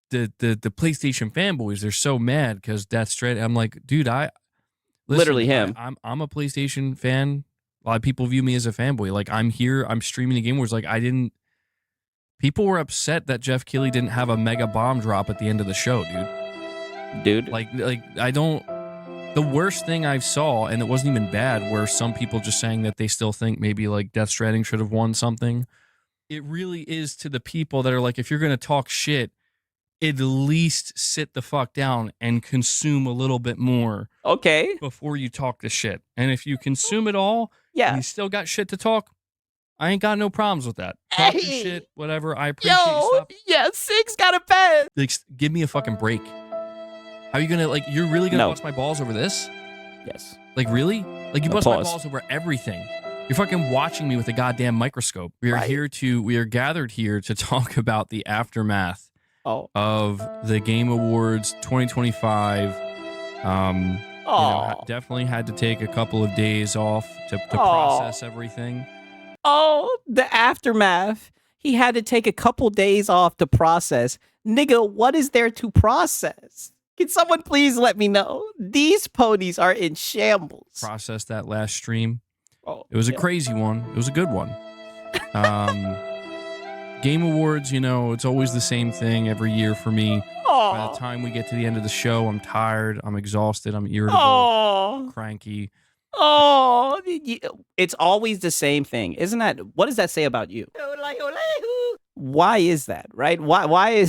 the PlayStation fanboys, they're so mad because Death Stranding. I'm like, dude, listen, literally him. I'm a PlayStation fan. A lot of people view me as a fanboy. Like, I'm here, I'm streaming the game. Where it's like, people were upset that Jeff Keighley didn't have a mega bomb drop at the end of the show, dude. Like I don't. The worst thing I saw, and it wasn't even bad, were some people just saying that they still think maybe like Death Stranding should have won something. It really is to the people that are like, if you're gonna talk shit, at least sit the fuck down and consume a little bit more. Okay. Before you talk the shit. And if you consume it all, yeah, and you still got shit to talk, I ain't got no problems with that. Talk your shit, whatever. I appreciate stuff. Yeah, Six got a pass. Like, give me a fucking break. How are you gonna, like, you're really gonna bust my balls over this? Yes. Like, really? Like, you bust my balls over everything. You're fucking watching me with a goddamn microscope. We are gathered here to talk about the aftermath of the Game Awards 2025. Definitely had to take a couple of days off to process everything. Oh, the aftermath. He had to take a couple days off to process. Nigga, what is there to process? Can someone please let me know? These ponies are in shambles. Process that last stream. It was a crazy one. It was a good one. Game Awards, it's always the same thing every year for me. By the time we get to the end of the show, I'm tired, I'm exhausted, I'm irritable, cranky. It's always the same thing. Isn't that, what does that say about you? Why is that, right? Why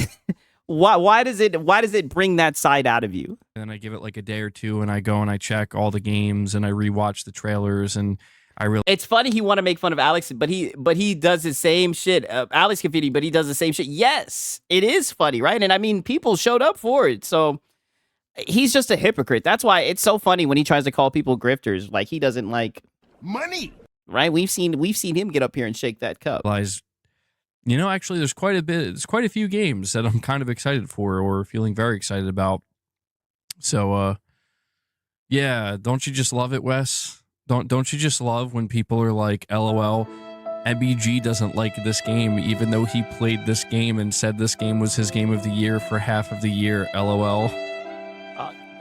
does it bring that side out of you? And then I give it like a day or two and I go and I check all the games and I rewatch the trailers and it's funny he want to make fun of Alex, but he does the same shit. Alex Graffiti, but he does the same shit. Yes, it is funny, right? And I mean, people showed up for it, so he's just a hypocrite. That's why it's so funny when he tries to call people grifters. Like, he doesn't like money, right? We've seen him get up here and shake that cup. Actually, there's quite a few games that I'm kind of excited for or feeling very excited about. So, yeah, don't you just love it, Wes? Don't you just love when people are like, LOL, MBG doesn't like this game, even though he played this game and said this game was his game of the year for half of the year, LOL.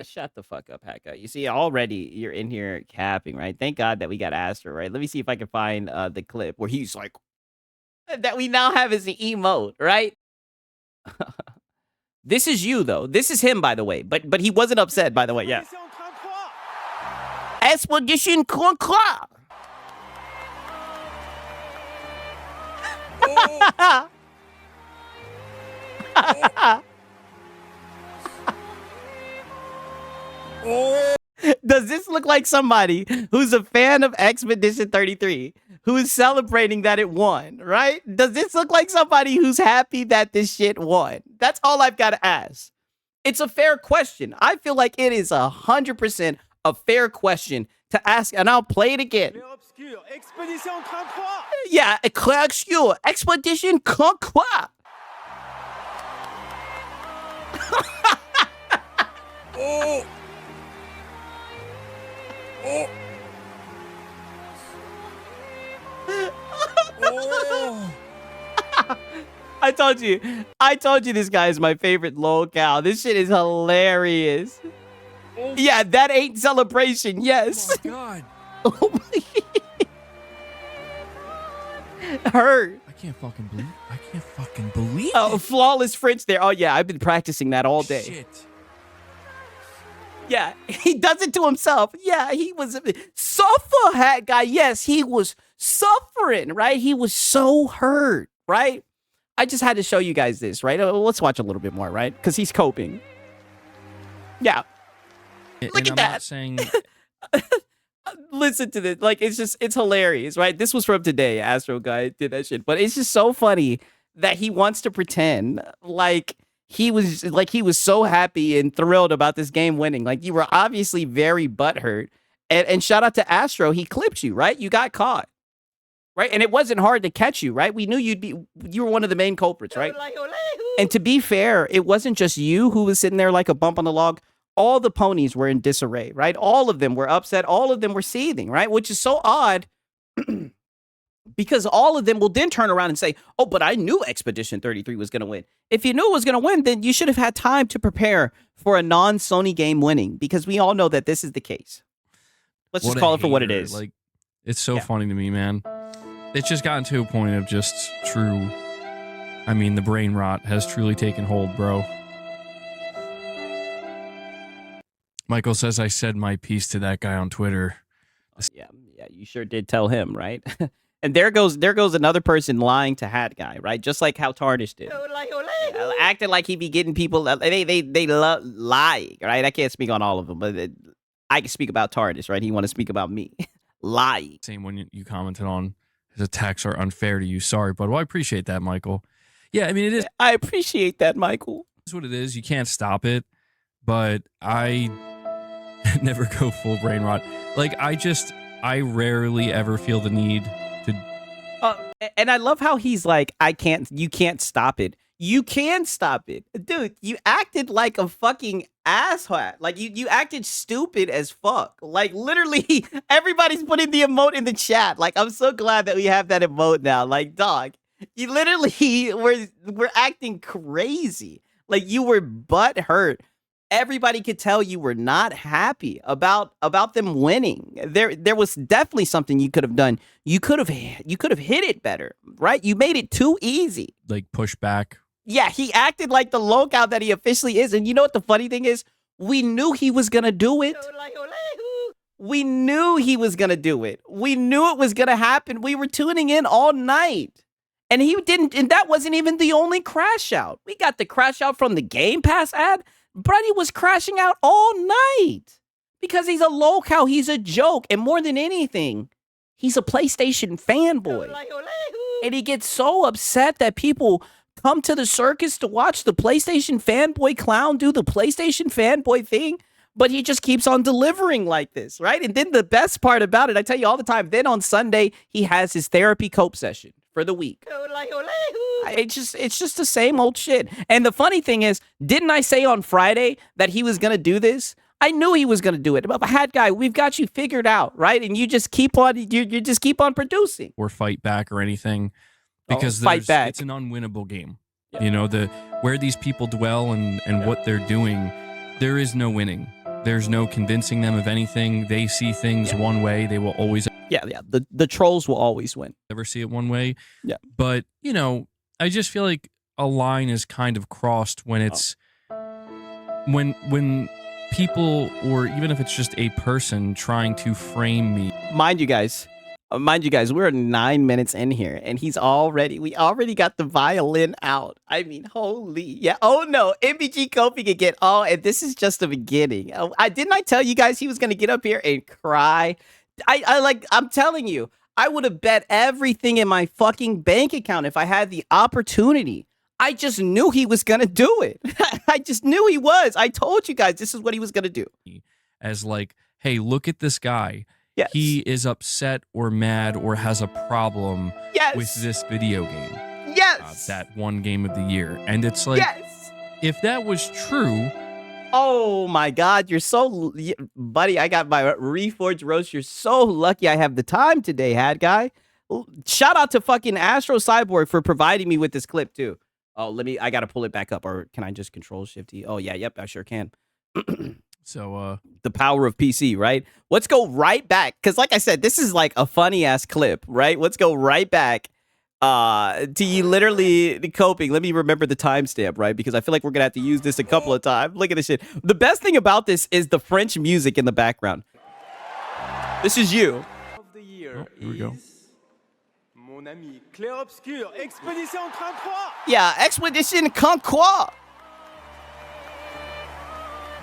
Shut the fuck up, Hecka. You see, already you're in here capping, right? Thank God that we got Astro, right? Let me see if I can find the clip where he's like, that we now have as the emote, right? This is you, though. This is him, by the way. But he wasn't upset, by the way. Yeah. Expedition Croix. Does this look like somebody who's a fan of Expedition 33, who is celebrating that it won, right? Does this look like somebody who's happy that this shit won? That's all I've got to ask. It's a fair question. I feel like it is 100% a fair question to ask, and I'll play it again. Yeah, obscure. Expedition Croix. Oh. Oh. Oh. I told you this guy is my favorite locale. This shit is hilarious. Oh. Yeah, that ain't celebration. Yes. Oh my God. Oh my God. Hurt. I can't fucking believe Oh, it. flawless French there. Oh yeah, I've been practicing that all day. Shit. Yeah, he does it to himself. Yeah, he was suffer hat guy. Yes, he was suffering, right? He was so hurt, right? I just had to show you guys this, right? Let's watch a little bit more, right? Because he's coping. Yeah. Look at that. Not saying... Listen to this. Like, it's hilarious, right? This was from today. Astro guy did that shit. But it's just so funny that he wants to pretend like he was so happy and thrilled about this game winning. Like, you were obviously very butthurt. And shout out to Astro. He clipped you, right? You got caught. Right? And it wasn't hard to catch you, right? We knew you were one of the main culprits, right? And to be fair, it wasn't just you who was sitting there like a bump on the log. All the ponies were in disarray, right? All of them were upset. All of them were seething, right? Which is so odd Because all of them will then turn around and say, oh, but I knew Expedition 33 was going to win. If you knew it was going to win, then you should have had time to prepare for a non-Sony game winning, because we all know that this is the case. Let's just call it for what it is. Like, it's so funny to me, man. It's just gotten to a point of just true. I mean, the brain rot has truly taken hold, bro. Michael says I said my piece to that guy on Twitter. Yeah, you sure did tell him, right? And there goes another person lying to Hat Guy, right? Just like how Tarnish did. Acting like he be getting people, they love lying, right? I can't speak on all of them, but I can speak about Tarnish, right? He want to speak about me. Lying. Same when you commented on his attacks are unfair to you. Sorry, but I appreciate that, Michael. Yeah, I mean, it is. I appreciate that, Michael. It's what it is. You can't stop it, but I never go full brain rot. Like, I rarely ever feel the need to. And I love how he's like, you can't stop it. You can stop it. Dude, you acted like a fucking asshat. Like, you acted stupid as fuck. Like, literally, everybody's putting the emote in the chat. Like, I'm so glad that we have that emote now. Like, dog, you literally were acting crazy. Like, you were butt hurt. Everybody could tell you were not happy about them winning. There was definitely something you could have done. You could have hit it better, right? You made it too easy. Like, push back. Yeah, he acted like the lookout that he officially is. And you know what the funny thing is? We knew he was going to do it. We knew he was going to do it. We knew it was going to happen. We were tuning in all night. And he didn't. And that wasn't even the only crash out. We got the crash out from the Game Pass ad. Brady was crashing out all night because he's a lolcow. He's a joke. And more than anything, he's a PlayStation fanboy. And he gets so upset that people come to the circus to watch the PlayStation fanboy clown do the PlayStation fanboy thing. But he just keeps on delivering like this, right? And then the best part about it, I tell you all the time, then on Sunday, he has his therapy cope session for the week. It's just the same old shit. And the funny thing is, didn't I say on Friday that he was going to do this? I knew he was going to do it. But Hat Guy, we've got you figured out, right? And you just keep on producing. Or fight back or anything. Because it's an unwinnable game. Yeah. You know, where these people dwell and what they're doing, there is no winning. There's no convincing them of anything. They see things one way. They will always. Yeah. The trolls will always win. Never see it one way. Yeah. But, you know, I just feel like a line is kind of crossed when it's when people, or even if it's just a person trying to frame me. Mind you guys, we're 9 minutes in here and we already got the violin out. I mean, holy, yeah. Oh no, MBG Kofi can get and this is just the beginning. Didn't I tell you guys he was going to get up here and cry? I'm telling you, I would have bet everything in my fucking bank account if I had the opportunity. I just knew he was going to do it. I just knew he was. I told you guys this is what he was going to do. As like, hey, look at this guy. Yes. He is upset or mad or has a problem with this video game. Yes. That one game of the year. And it's like, if that was true. Oh my God, you're so, buddy, I got my Reforged roast. You're so lucky I have the time today, Hat Guy. Shout out to fucking Astro Cyborg for providing me with this clip too. Oh, I got to pull it back up, or can I just Control Shift E? Oh yeah, yep, I sure can. So, the power of PC, right? Let's go right back. Because like I said, this is like a funny ass clip, right? Let's go right back to you literally coping. Let me remember the timestamp, right? Because I feel like we're going to have to use this a couple of times. Look at this shit. The best thing about this is the French music in the background. This is you. Of the year here we go. Mon ami Clair Obscur, Expedition 33. Yeah, Expedition Conquer.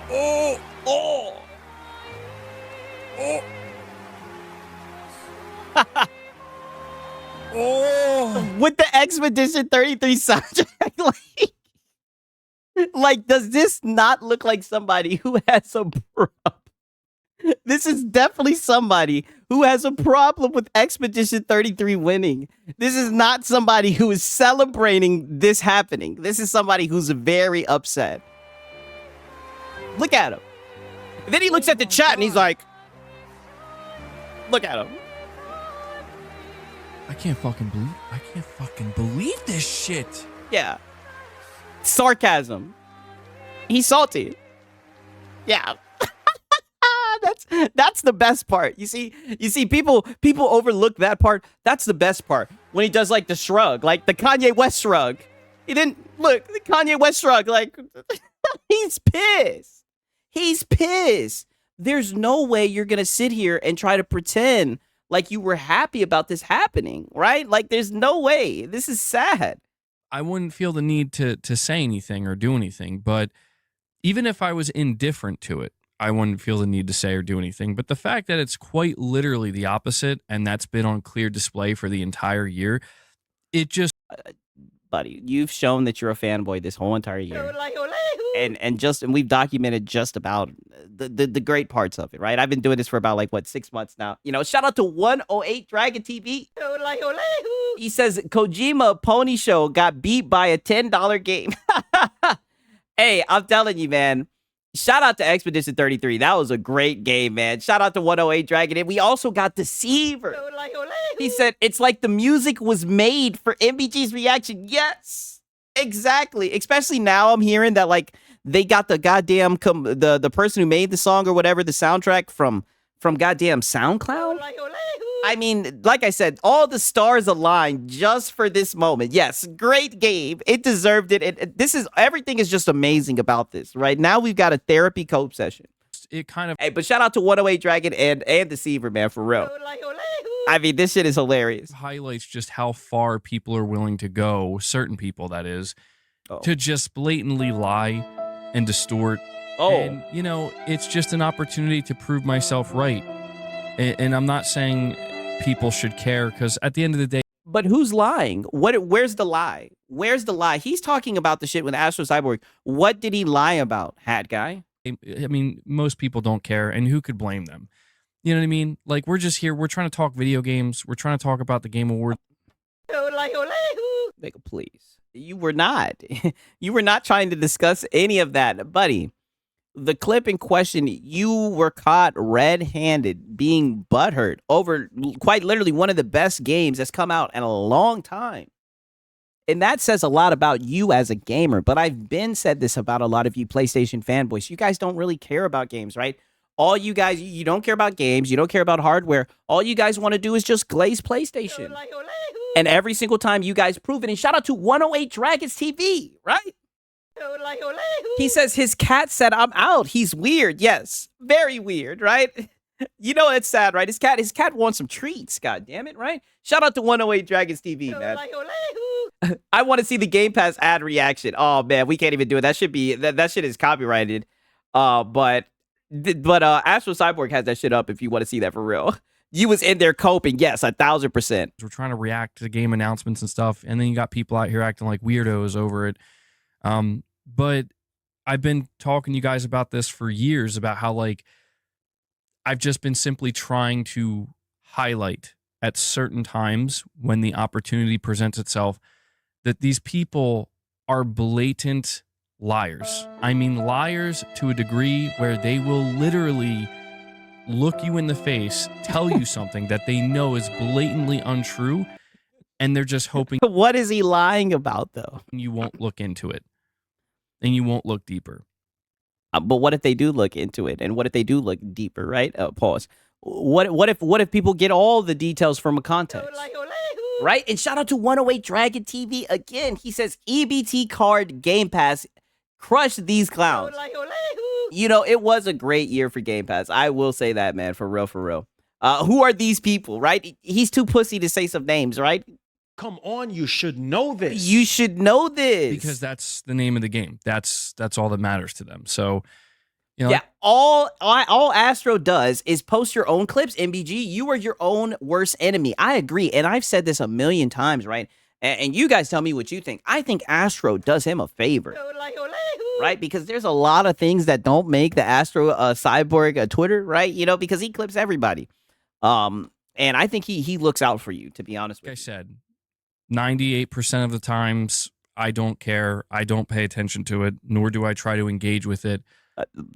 Oh, oh. oh. With the Expedition 33 soundtrack, like, does this not look like somebody who has a problem? This is definitely somebody who has a problem with Expedition 33 winning. This is not somebody who is celebrating this happening. This is somebody who's very upset. Look at him. And then he looks at the chat and he's like, look at him. I can't fucking believe this shit. Yeah. Sarcasm. He's salty. Yeah. That's the best part. You see people overlook that part. That's the best part. When he does like the shrug, like the Kanye West shrug. He didn't look the Kanye West shrug, like he's pissed. He's pissed. There's no way you're gonna sit here and try to pretend like you were happy about this happening, right? Like there's no way. This is sad. I wouldn't feel the need to say anything or do anything, but even if I was indifferent to it, I wouldn't feel the need to say or do anything. But the fact that it's quite literally the opposite, and that's been on clear display for the entire year, it just... Buddy, you've shown that you're a fanboy this whole entire year. And we've documented just about the great parts of it, right? I've been doing this for about 6 months now. You know, shout out to 108 Dragon TV. He says Kojima Pony Show got beat by a $10 game. Hey, I'm telling you, man. Shout out to Expedition 33. That was a great game, man. Shout out to 108 Dragon. And we also got Deceiver. He said, it's like the music was made for MBG's reaction. Yes, exactly. Especially now I'm hearing that, they got the goddamn, the person who made the song or whatever, the soundtrack from goddamn SoundCloud. I mean, like I said, all the stars aligned just for this moment. Yes, great game. It deserved it. Everything is just amazing about this, right? Now we've got a therapy cope session. It kind of... Hey, but shout out to 108 Dragon and Deceiver, man, for real. I mean, this shit is hilarious. Highlights just how far people are willing to go, certain people, that is, to just blatantly lie and distort. And, it's just an opportunity to prove myself right. And I'm not saying people should care, because at the end of the day... But who's lying? Where's the lie? Where's the lie? He's talking about the shit with Astro Cyborg. What did he lie about, hat guy? I mean, most people don't care, and who could blame them? You know what I mean? We're just here. We're trying to talk video games. We're trying to talk about the Game Awards. Nigga, please. You were not. You were not trying to discuss any of that, buddy. The clip in question, you were caught red-handed being butthurt over quite literally one of the best games that's come out in a long time. And that says a lot about you as a gamer. But I've been said this about a lot of you PlayStation fanboys. You guys don't really care about games, right? All you guys, you don't care about games. You don't care about hardware. All you guys want to do is just glaze PlayStation. And every single time you guys prove it. And shout out to 108 Dragons TV, right? He says his cat said, I'm out. He's weird. Yes, very weird, right? You know it's sad, right? His cat wants some treats, god damn it, right? Shout out to 108 Dragons TV, man. I want to see the Game Pass ad reaction. Oh man, we can't even do it. That should be that shit is copyrighted. But Astro Cyborg has that shit up if you want to see that for real. You was in there coping, yes, 1,000%. We're trying to react to game announcements and stuff, and then you got people out here acting like weirdos over it. But I've been talking to you guys about this for years, about how I've just been simply trying to highlight at certain times when the opportunity presents itself that these people are blatant liars. I mean, liars to a degree where they will literally look you in the face, tell you something that they know is blatantly untrue, and they're just hoping... What is he lying about, though? You won't look into it, and you won't look deeper. But what if they do look into it? And what if they do look deeper, right? Pause. What if people get all the details from a context? Right? And shout out to 108 Dragon TV again. He says EBT card Game Pass crushed these clowns. You know, it was a great year for Game Pass. I will say that, man, for real, for real. Who are these people, right? He's too pussy to say some names, right? Come on, you should know this. You should know this. Because that's the name of the game. That's all that matters to them. So, you know, yeah, all Astro does is post your own clips, MBG. You are your own worst enemy. I agree. And I've said this a million times, right? And you guys tell me what you think. I think Astro does him a favor. Right? Because there's a lot of things that don't make the Astro Cyborg Twitter, right? You know, because he clips everybody. And I think he looks out for you, to be honest with you. Like I said, 98% of the times, I don't care. I don't pay attention to it, nor do I try to engage with it.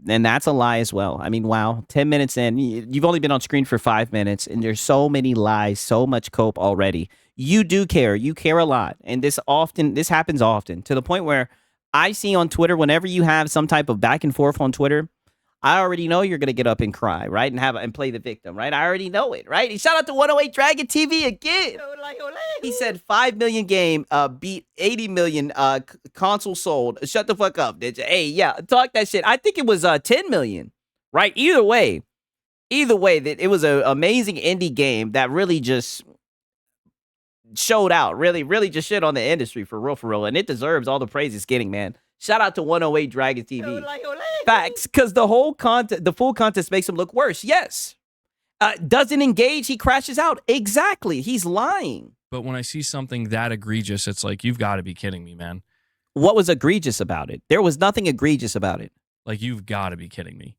And that's a lie as well. I mean, wow, 10 minutes in, you've only been on screen for 5 minutes, and there's so many lies, so much cope already. You do care. You care a lot. And this happens often, to the point where I see on Twitter, whenever you have some type of back and forth on Twitter, I already know you're gonna get up and cry, right? And play the victim, right? I already know it, right? Shout out to 108 Dragon TV again. He said 5 million game beat 80 million console sold. Shut the fuck up, did you? Hey, yeah, talk that shit. I think it was 10 million, right? Either way, that it was an amazing indie game that really just showed out, really just shit on the industry for real, and it deserves all the praise it's getting, man. Shout out to 108 Dragon TV. Facts, because the full contest makes him look worse. Yes. Doesn't engage, he crashes out. Exactly. He's lying. But when I see something that egregious, it's like, you've got to be kidding me, man. What was egregious about it? There was nothing egregious about it. Like, you've got to be kidding me.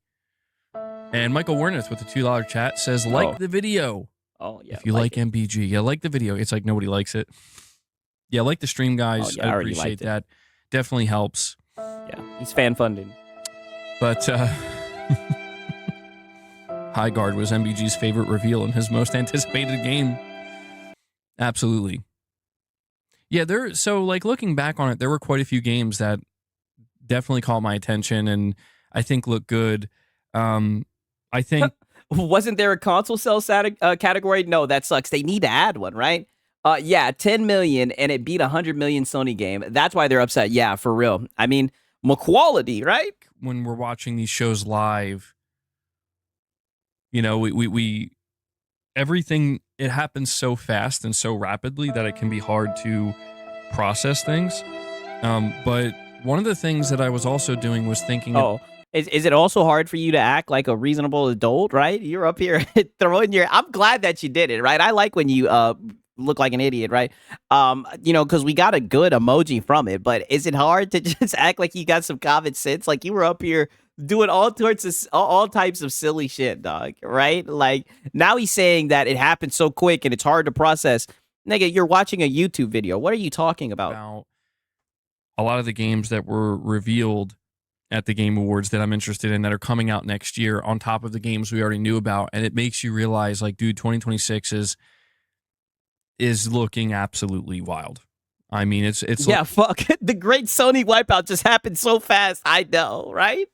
And Michael Wernerth with the $2 chat says, like the video. Oh, yeah. If you like MBG, yeah, like the video. It's like nobody likes it. Yeah, like the stream, guys. I appreciate that. Definitely helps. Yeah, he's fan funded. But High Guard was MBG's favorite reveal in his most anticipated game. Absolutely. Yeah, so like looking back on it, there were quite a few games that definitely caught my attention and I think look good. I think wasn't there a console sales category? No, that sucks. They need to add one, right? Yeah, 10 million and it beat 100 million Sony game. That's why they're upset. Yeah, for real. I mean, quality, right? When we're watching these shows live, you know, we everything, it happens so fast and so rapidly that it can be hard to process things. But one of the things that I was also doing was thinking. Is it also hard for you to act like a reasonable adult, right? You're up here throwing I'm glad that you did it, right? I like when you look like an idiot, right? You know, because we got a good emoji from it, but is it hard to just act like you got some common sense? Like you were up here doing all types of silly shit, dog, right? Like now he's saying that it happened so quick and it's hard to process. Nigga, you're watching a YouTube video. What are you talking about? A lot of the games that were revealed at the Game Awards that I'm interested in that are coming out next year on top of the games we already knew about. And it makes you realize, like, dude, 2026 is looking absolutely wild. I mean, it's yeah, fuck. The great Sony wipeout just happened so fast. I know, right?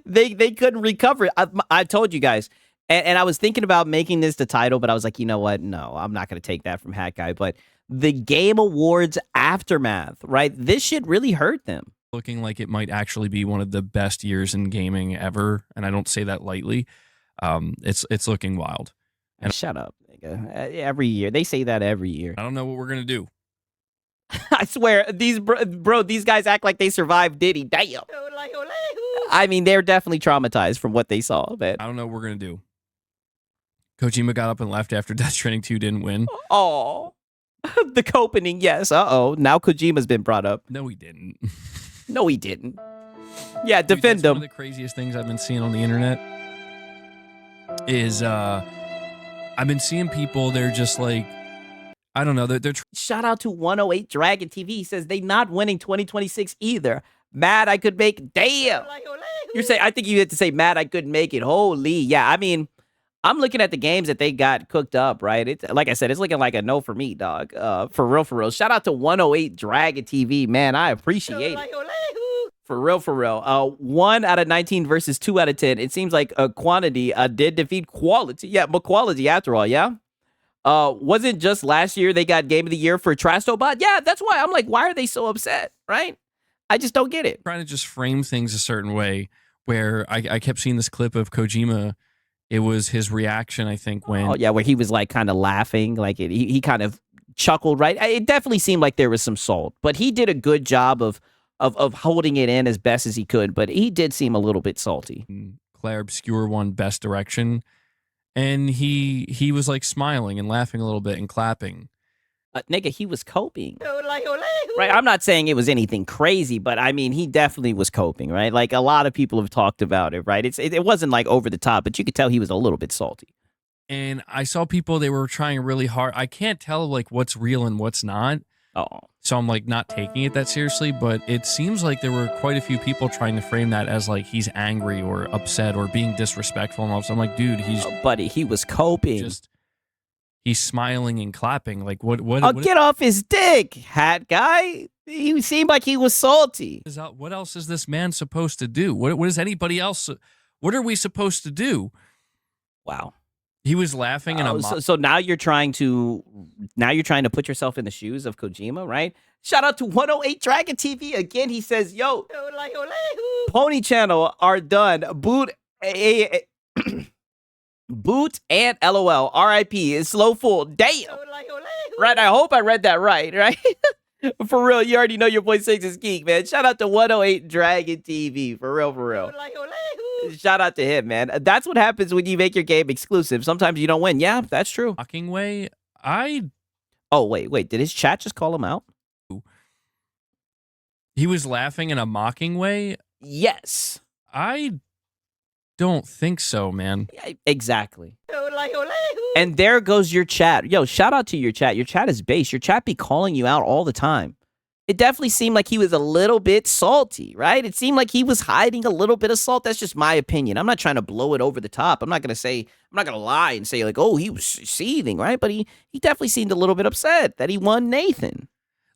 They couldn't recover. I told you guys. And I was thinking about making this the title, but I was like, you know what? No, I'm not going to take that from Hat Guy. But the Game Awards aftermath, right? This shit really hurt them. Looking like it might actually be one of the best years in gaming ever, and I don't say that lightly. It's looking wild. And shut up, nigga. Every year they say that every year. I don't know what we're gonna do. I swear, these guys act like they survived Diddy. Damn. I mean, they're definitely traumatized from what they saw. But I don't know what we're gonna do. Kojima got up and left after Death Stranding 2 didn't win. Oh, the opening, yes. Now Kojima's been brought up. No, he didn't. No, he didn't. Yeah, defend him. One of the craziest things I've been seeing on the internet is I've been seeing people, they're just like, I don't know. They're shout out to 108 Dragon TV. He says they not winning 2026 either. Mad I could make. Damn. You're saying, I think you had to say mad I couldn't make it. Holy. Yeah, I mean, I'm looking at the games that they got cooked up, right? It's like I said, it's looking like a no for me, dog. For real. Shout out to 108 Dragon TV, man. I appreciate it. For real. 1 out of 19 versus 2 out of 10. It seems like quantity did defeat quality. Yeah, but quality after all, yeah? Wasn't just last year they got Game of the Year for Trastobot? Yeah, that's why I'm like, why are they so upset, right? I just don't get it. Trying to just frame things a certain way where I kept seeing this clip of Kojima. It was his reaction, I think, when... Oh, yeah, where he was, like, kind of laughing. Like, he kind of chuckled, right? It definitely seemed like there was some salt. But he did a good job of holding it in as best as he could. But he did seem a little bit salty. Claire Obscure won Best Direction. And he was, like, smiling and laughing a little bit and clapping. Nigga, he was coping. Right, I'm not saying it was anything crazy, but I mean, he definitely was coping, right? Like, a lot of people have talked about it, right? It wasn't, like, over the top, but you could tell he was a little bit salty. And I saw people, they were trying really hard. I can't tell, like, what's real and what's not. Oh. So I'm like not taking it that seriously, but it seems like there were quite a few people trying to frame that as like he's angry or upset or being disrespectful and all. So I'm like, dude, he's Buddy, he was coping. just he's smiling and clapping. Like what Get off his dick, hat guy. He seemed like he was salty. what else is this man supposed to do? What is anybody else? What are we supposed to do? Wow. He was laughing and so now you're trying to put yourself in the shoes of Kojima, right? Shout out to 108 Dragon TV again. He says, "Yo, Pony Channel are done. Boot boot and LOL. R.I.P. is slow full. Damn. Right. I hope I read that right. Right." For real, you already know your boy Six is geek, man. Shout out to 108 Dragon TV. For real. Shout out to him, man. That's what happens when you make your game exclusive. Sometimes you don't win. Yeah, that's true. Mocking way. Oh, wait. Did his chat just call him out? He was laughing in a mocking way? Yes. I don't think so, man. Yeah, exactly. And there goes your chat. Yo, shout out to your chat. Your chat is base. Your chat be calling you out all the time. It definitely seemed like he was a little bit salty, right? It seemed like he was hiding a little bit of salt. That's just my opinion. I'm not trying to blow it over the top. I'm not going to lie and say like, oh, he was seething, right? But he definitely seemed a little bit upset that he won Nathan.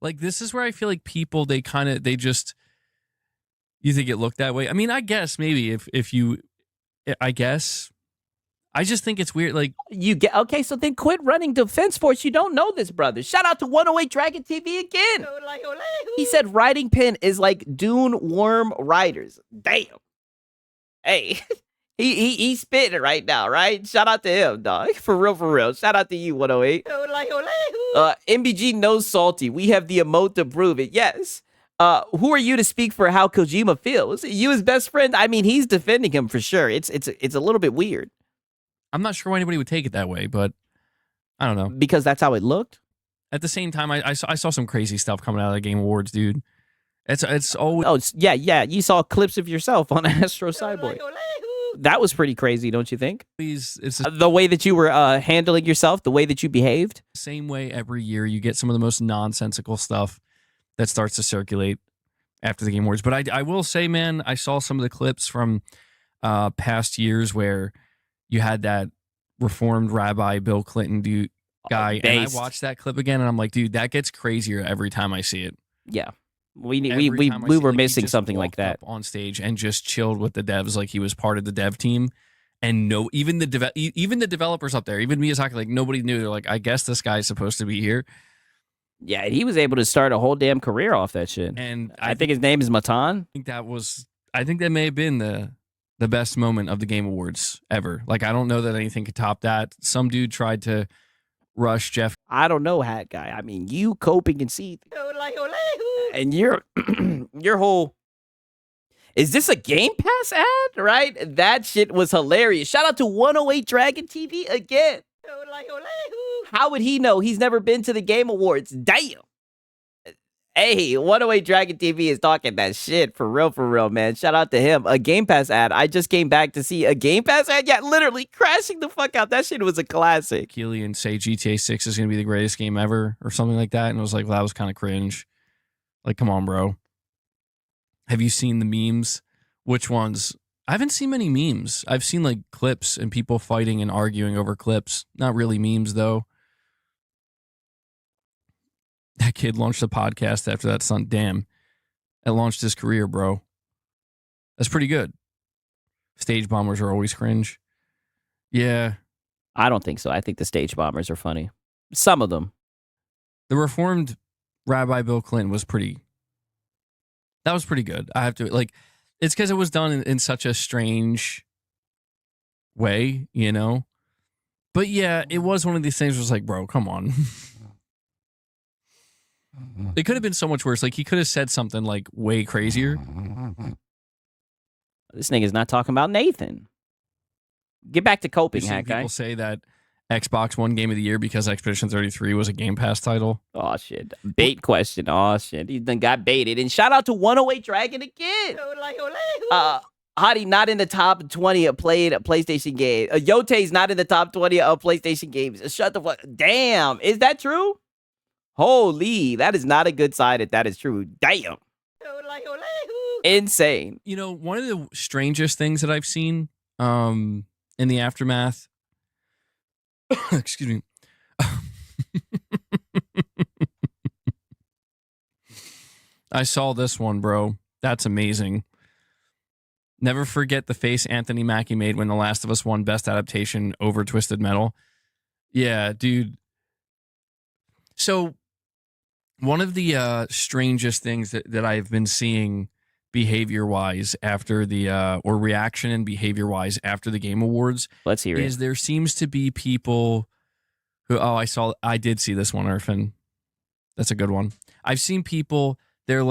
Like, this is where I feel like people, you think it looked that way? I mean, I guess maybe I just think it's weird. Like, okay, so then quit running Defense Force. You don't know this, brother. Shout out to 108 Dragon TV again. He said writing pen is like Dune worm riders. Damn. Hey, he's spitting it right now, right? Shout out to him, dog. For real. Shout out to you, 108. MBG knows salty. We have the emote to prove it. Yes. Who are you to speak for how Kojima feels? You his best friend? I mean, he's defending him for sure. It's a little bit weird. I'm not sure why anybody would take it that way, but I don't know. Because that's how it looked? At the same time, I saw some crazy stuff coming out of the Game Awards, dude. It's always... Oh, yeah. You saw clips of yourself on Astro Cyborg. That was pretty crazy, don't you think? It's the way that you were handling yourself, the way that you behaved? Same way every year. You get some of the most nonsensical stuff that starts to circulate after the Game Awards. But I will say, man, I saw some of the clips from past years where you had that reformed Rabbi Bill Clinton guy, and I watched that clip again, and I'm like, dude, that gets crazier every time I see it. Yeah, we were missing something like that on stage and just chilled with the devs, like he was part of the dev team, and even the developers up there, even Miyazaki, like nobody knew. They're like, I guess this guy's supposed to be here. Yeah, he was able to start a whole damn career off that shit. And I think his name is Matan. I think that may have been the best moment of the Game Awards ever. Like, I don't know that anything could top that. Some dude tried to rush Jeff. I don't know, hat guy. I mean, you coping and seething. And your whole, is this a Game Pass ad? Right? That shit was hilarious. Shout out to 108 Dragon TV again. How would he know? He's never been to the Game Awards. Damn. Hey, 108 Dragon TV is talking that shit for real, man. Shout out to him. A Game Pass ad. I just came back to see a Game Pass ad. Yeah, literally crashing the fuck out. That shit was a classic. Keely and say GTA 6 is going to be the greatest game ever or something like that. And it was like, well, that was kind of cringe. Like, come on, bro. Have you seen the memes? Which ones? I haven't seen many memes. I've seen like clips and people fighting and arguing over clips. Not really memes, though. That kid launched a podcast after that stunt. Damn. It launched his career, bro. That's pretty good. Stage bombers are always cringe. Yeah. I don't think so. I think the stage bombers are funny. Some of them. The reformed Rabbi Bill Clinton was pretty... That was pretty good. I have to... Like, it's because it was done in such a strange way, you know? But yeah, it was one of these things where it was like, bro, come on. It could have been so much worse. Like, he could have said something, like, way crazier. This nigga's not talking about Nathan. Get back to coping, hat guy. People say that Xbox won Game of the Year because Expedition 33 was a Game Pass title. Oh, shit. Bait question. Oh, shit. He done got baited. And shout out to 108 Dragon again. Hottie not in the top 20 of played PlayStation games. Yote's not in the top 20 of PlayStation games. Shut the fuck. Damn. Is that true? Holy, that is not a good sign if that is true. Damn. Insane. You know, one of the strangest things that I've seen in the aftermath. Excuse me. I saw this one, bro. That's amazing. Never forget the face Anthony Mackie made when The Last of Us won Best Adaptation over Twisted Metal. Yeah, dude. So one of the strangest things that I've been seeing behavior-wise after the or reaction and behavior-wise after the Game Awards, let's hear is there seems to be people who I did see this one, Irfan. That's a good one. I've seen people, they're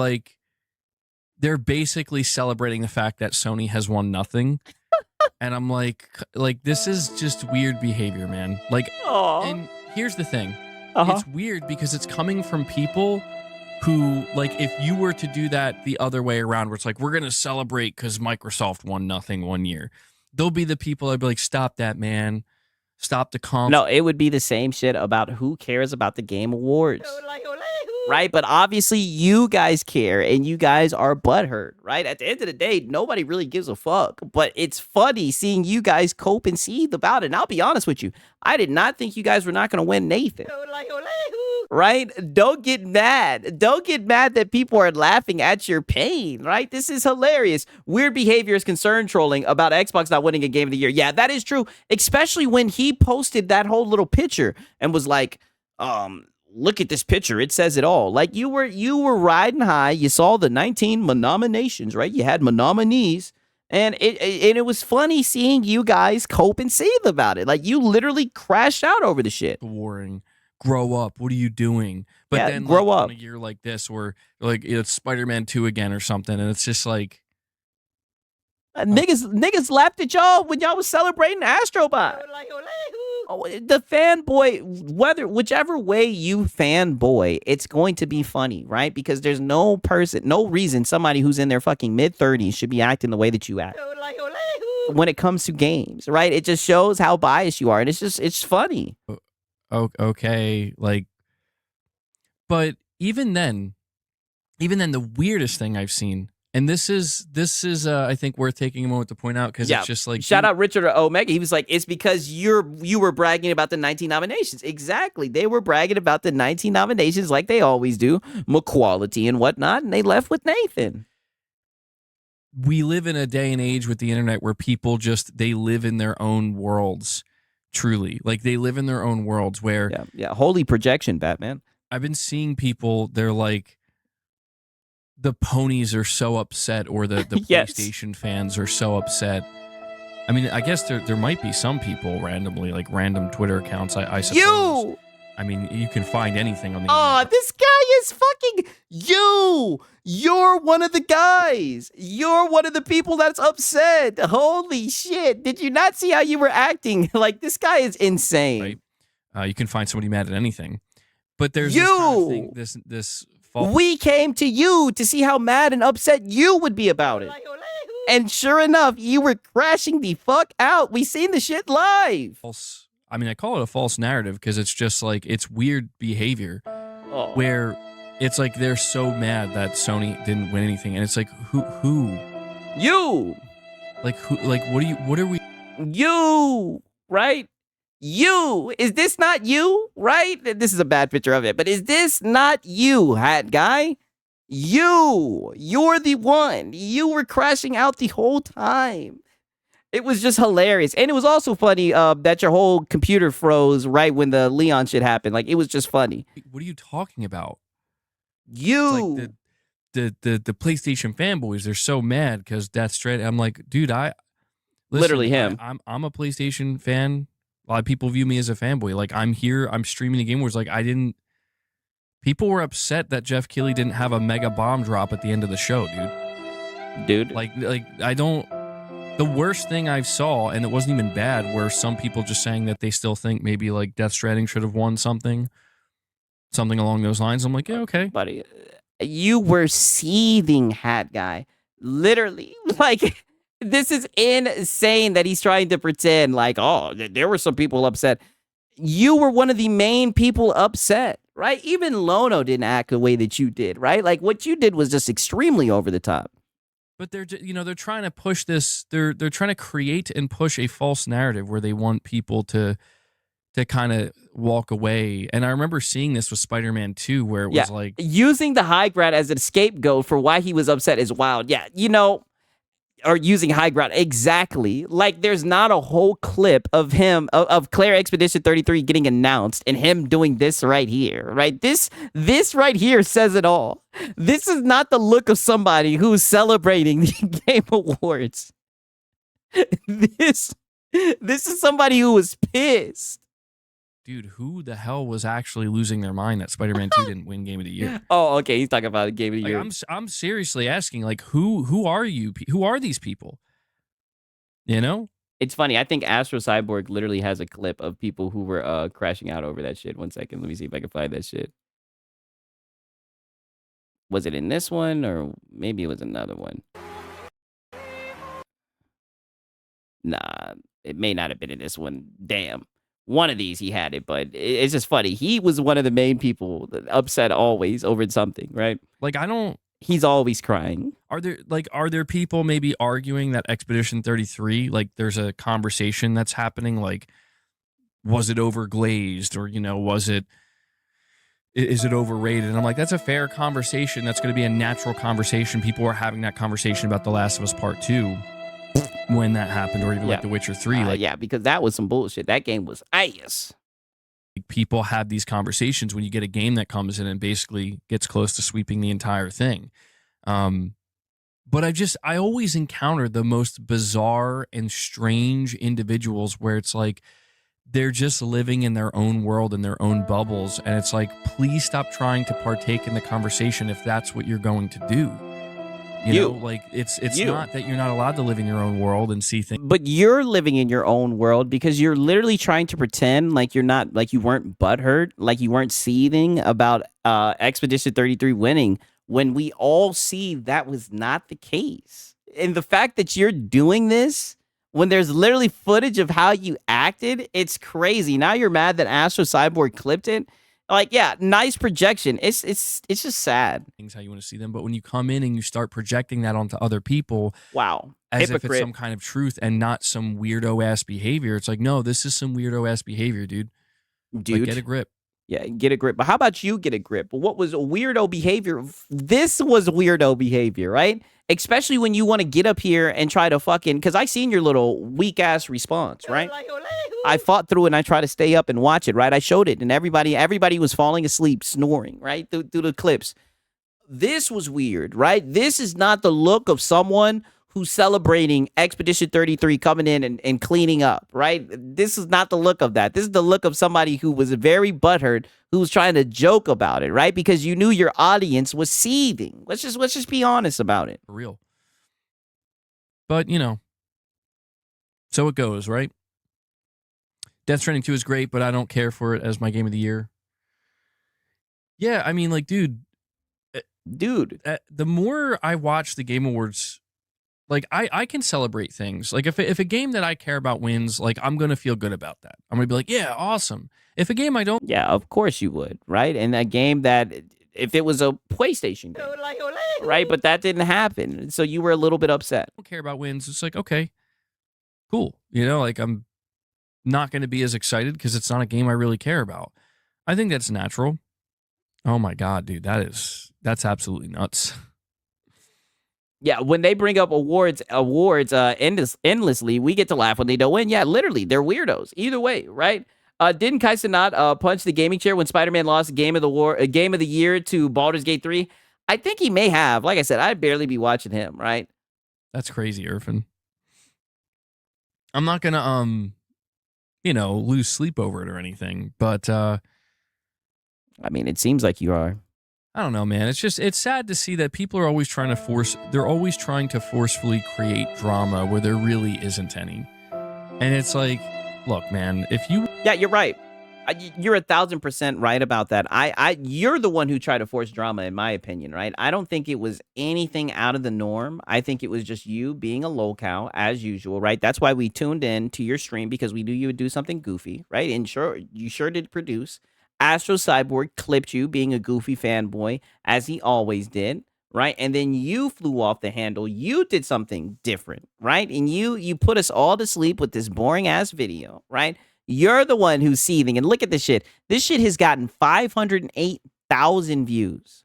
basically celebrating the fact that Sony has won nothing. And I'm like this is just weird behavior, man. Like, Aww. And here's the thing. Uh-huh. It's weird because it's coming from people who, like, if you were to do that the other way around, where it's like, we're going to celebrate because Microsoft won nothing one year, they'll be the people that'd be like, stop that, man. Stop the comp. No, it would be the same shit about who cares about the Game Awards. Right? But obviously you guys care and you guys are butthurt, right? At the end of the day, nobody really gives a fuck. But it's funny seeing you guys cope and seethe about it. And I'll be honest with you, I did not think you guys were not going to win Nathan. Right? Don't get mad. Don't get mad that people are laughing at your pain, right? This is hilarious. Weird behavior is concern trolling about Xbox not winning a Game of the Year. Yeah, that is true. Especially when he posted that whole little picture and was like, look at this picture. It says it all. Like you were riding high. You saw the 19 nominations, right? You had nominees. And it was funny seeing you guys cope and seethe about it. Like you literally crashed out over the shit. Warring. Grow up. What are you doing? But yeah, then grow up on a year like this, or like it's Spider-Man 2 again or something, and it's just like niggas laughed at y'all when y'all was celebrating Astrobot. Oh, the fanboy, whichever way you fanboy, it's going to be funny, right? Because there's no reason somebody who's in their fucking mid-30s should be acting the way that you act when it comes to games, right? It just shows how biased you are, and it's funny. Okay, like, but even then, the weirdest thing I've seen, and this is I think worth taking a moment to point out because it's just like, shout out Richard Omega. He was like, it's because you were bragging about the 19 nominations. Exactly, they were bragging about the 19 nominations like they always do, equality and whatnot, and they left with Nathan. We live in a day and age with the internet where people they live in their own worlds. Truly, like they live in their own worlds where holy projection, Batman. I've been seeing people, they're like, the ponies are so upset, or the yes. PlayStation fans are so upset. I mean, I guess there might be some people randomly, like random Twitter accounts, I suppose. I mean, you can find anything on the internet. This guy is fucking you. You're one of the guys. You're one of the people that's upset. Holy shit. Did you not see how you were acting? Like, this guy is insane. Right? You can find somebody mad at anything. But there's this kind of thing, this false. We came to you to see how mad and upset you would be about it. And sure enough, you were crashing the fuck out. We seen the shit live. I mean, I call it a false narrative because it's just like, it's weird behavior where it's like they're so mad that Sony didn't win anything, and it's like, who? You. Like, who? Like, what are we? You, right? You. Is this not you, right? This is a bad picture of it, but is this not you, hat guy? You're the one. You were crashing out the whole time. It was just hilarious. And it was also funny that your whole computer froze right when the Leon shit happened. Like, it was just funny. What are you talking about? You. It's like the PlayStation fanboys, they're so mad because Death Stranding. I'm like, dude, listen, literally him. I'm a PlayStation fan. A lot of people view me as a fanboy. Like, I'm here, I'm streaming the Game Awards. Like, people were upset that Jeff Keighley didn't have a mega bomb drop at the end of the show, dude. Like I don't. The worst thing I saw, and it wasn't even bad, were some people just saying that they still think maybe like Death Stranding should have won something along those lines. I'm like, yeah, okay. Buddy, you were seething, hat guy. Literally. Like, this is insane that he's trying to pretend like, oh, there were some people upset. You were one of the main people upset. right? Even Lono didn't act the way that you did, right? Like what you did was just extremely over the top. But they're they're trying to push this. They're trying to create and push a false narrative where they want people to kind of walk away. And I remember seeing this with Spider-Man 2 where it was like using the high ground as a scapegoat for why he was upset is wild. Yeah, or using high ground. Exactly. Like there's not a whole clip of him of Claire Expedition 33 getting announced and him doing this right here, right? This right here says it all. This is not the look of somebody who's celebrating the Game Awards. This is somebody who was pissed. Dude, who the hell was actually losing their mind that Spider-Man 2 didn't win Game of the Year? Oh, okay. He's talking about Game of the Year. I'm seriously asking, like, who are you? Who are these people? You know? It's funny. I think Astro Cyborg literally has a clip of people who were crashing out over that shit. 1 second. Let me see if I can find that shit. Was it in this one or maybe it was another one? Nah, it may not have been in this one. Damn. One of these he had it, but it's just funny. He was one of the main people upset always over something, right? Like he's always crying. Are there people maybe arguing that Expedition 33, like there's a conversation that's happening, like was it overglazed or is it overrated? And I'm like, that's a fair conversation. That's going to be a natural conversation. People are having that conversation about The Last of Us Part 2 when that happened, or even like The Witcher 3. Yeah, because that was some bullshit. That game was ice. People have these conversations when you get a game that comes in and basically gets close to sweeping the entire thing. But I always encounter the most bizarre and strange individuals where it's like they're just living in their own world and their own bubbles. And it's like, please stop trying to partake in the conversation if that's what you're going to do. You know, like it's not that you're not allowed to live in your own world and see things. But you're living in your own world because you're literally trying to pretend like you're not, like you weren't butthurt, like you weren't seething about Expedition 33 winning when we all see that was not the case. And the fact that you're doing this when there's literally footage of how you acted, it's crazy. Now you're mad that Astro Cyborg clipped it. Like, yeah, nice projection. It's just sad. Things how you want to see them, but when you come in and you start projecting that onto other people, wow, as if it's some kind of truth and not some weirdo ass behavior. It's like, no, this is some weirdo ass behavior, dude. Like, get a grip. Yeah, get a grip. But how about you get a grip? What was weirdo behavior? This was weirdo behavior, right? Especially when you want to get up here and try to fucking, because I seen your little weak ass response, right? I fought through it and I tried to stay up and watch it, right? I showed it and everybody was falling asleep, snoring, right? Through the clips. This was weird, right? This is not the look of someone who's celebrating Expedition 33 coming in and cleaning up, right? This is not the look of that. This is the look of somebody who was very butthurt, who was trying to joke about it, right? Because you knew your audience was seething. Let's just be honest about it. For real. But, so it goes, right? Death Stranding 2 is great, but I don't care for it as my game of the year. Yeah, I mean, like, dude, the more I watch the Game Awards, like, I can celebrate things. Like, if a game that I care about wins, like, I'm going to feel good about that. I'm going to be like, yeah, awesome. If a game I don't... Yeah, of course you would, right? And a game that, if it was a PlayStation game, right? But that didn't happen. So you were a little bit upset. I don't care about wins. It's like, okay, cool. Like, I'm not going to be as excited because it's not a game I really care about. I think that's natural. Oh, my God, dude. That's absolutely nuts. Yeah, when they bring up awards endlessly, we get to laugh when they don't win. Yeah, literally, they're weirdos. Either way, right? Didn't Kaisa not punch the gaming chair when Spider-Man lost Game of the Year to Baldur's Gate 3? I think he may have. Like I said, I'd barely be watching him, right? That's crazy, Irfan. I'm not gonna lose sleep over it or anything, but I mean, it seems like you are. I don't know, man. It's sad to see that people are always trying to forcefully create drama where there really isn't any. And it's like, look, man, yeah, you're right. You're 1,000% right about that. You're the one who tried to force drama, in my opinion, right? I don't think it was anything out of the norm. I think it was just you being a lolcow as usual, right? That's why we tuned in to your stream, because we knew you would do something goofy, right? And you sure did produce. Astro Cyborg clipped you being a goofy fanboy, as he always did, right? And then you flew off the handle. You did something different, right? And you put us all to sleep with this boring ass video, right? You're the one who's seething. And look at this shit. This shit has gotten 508,000 views,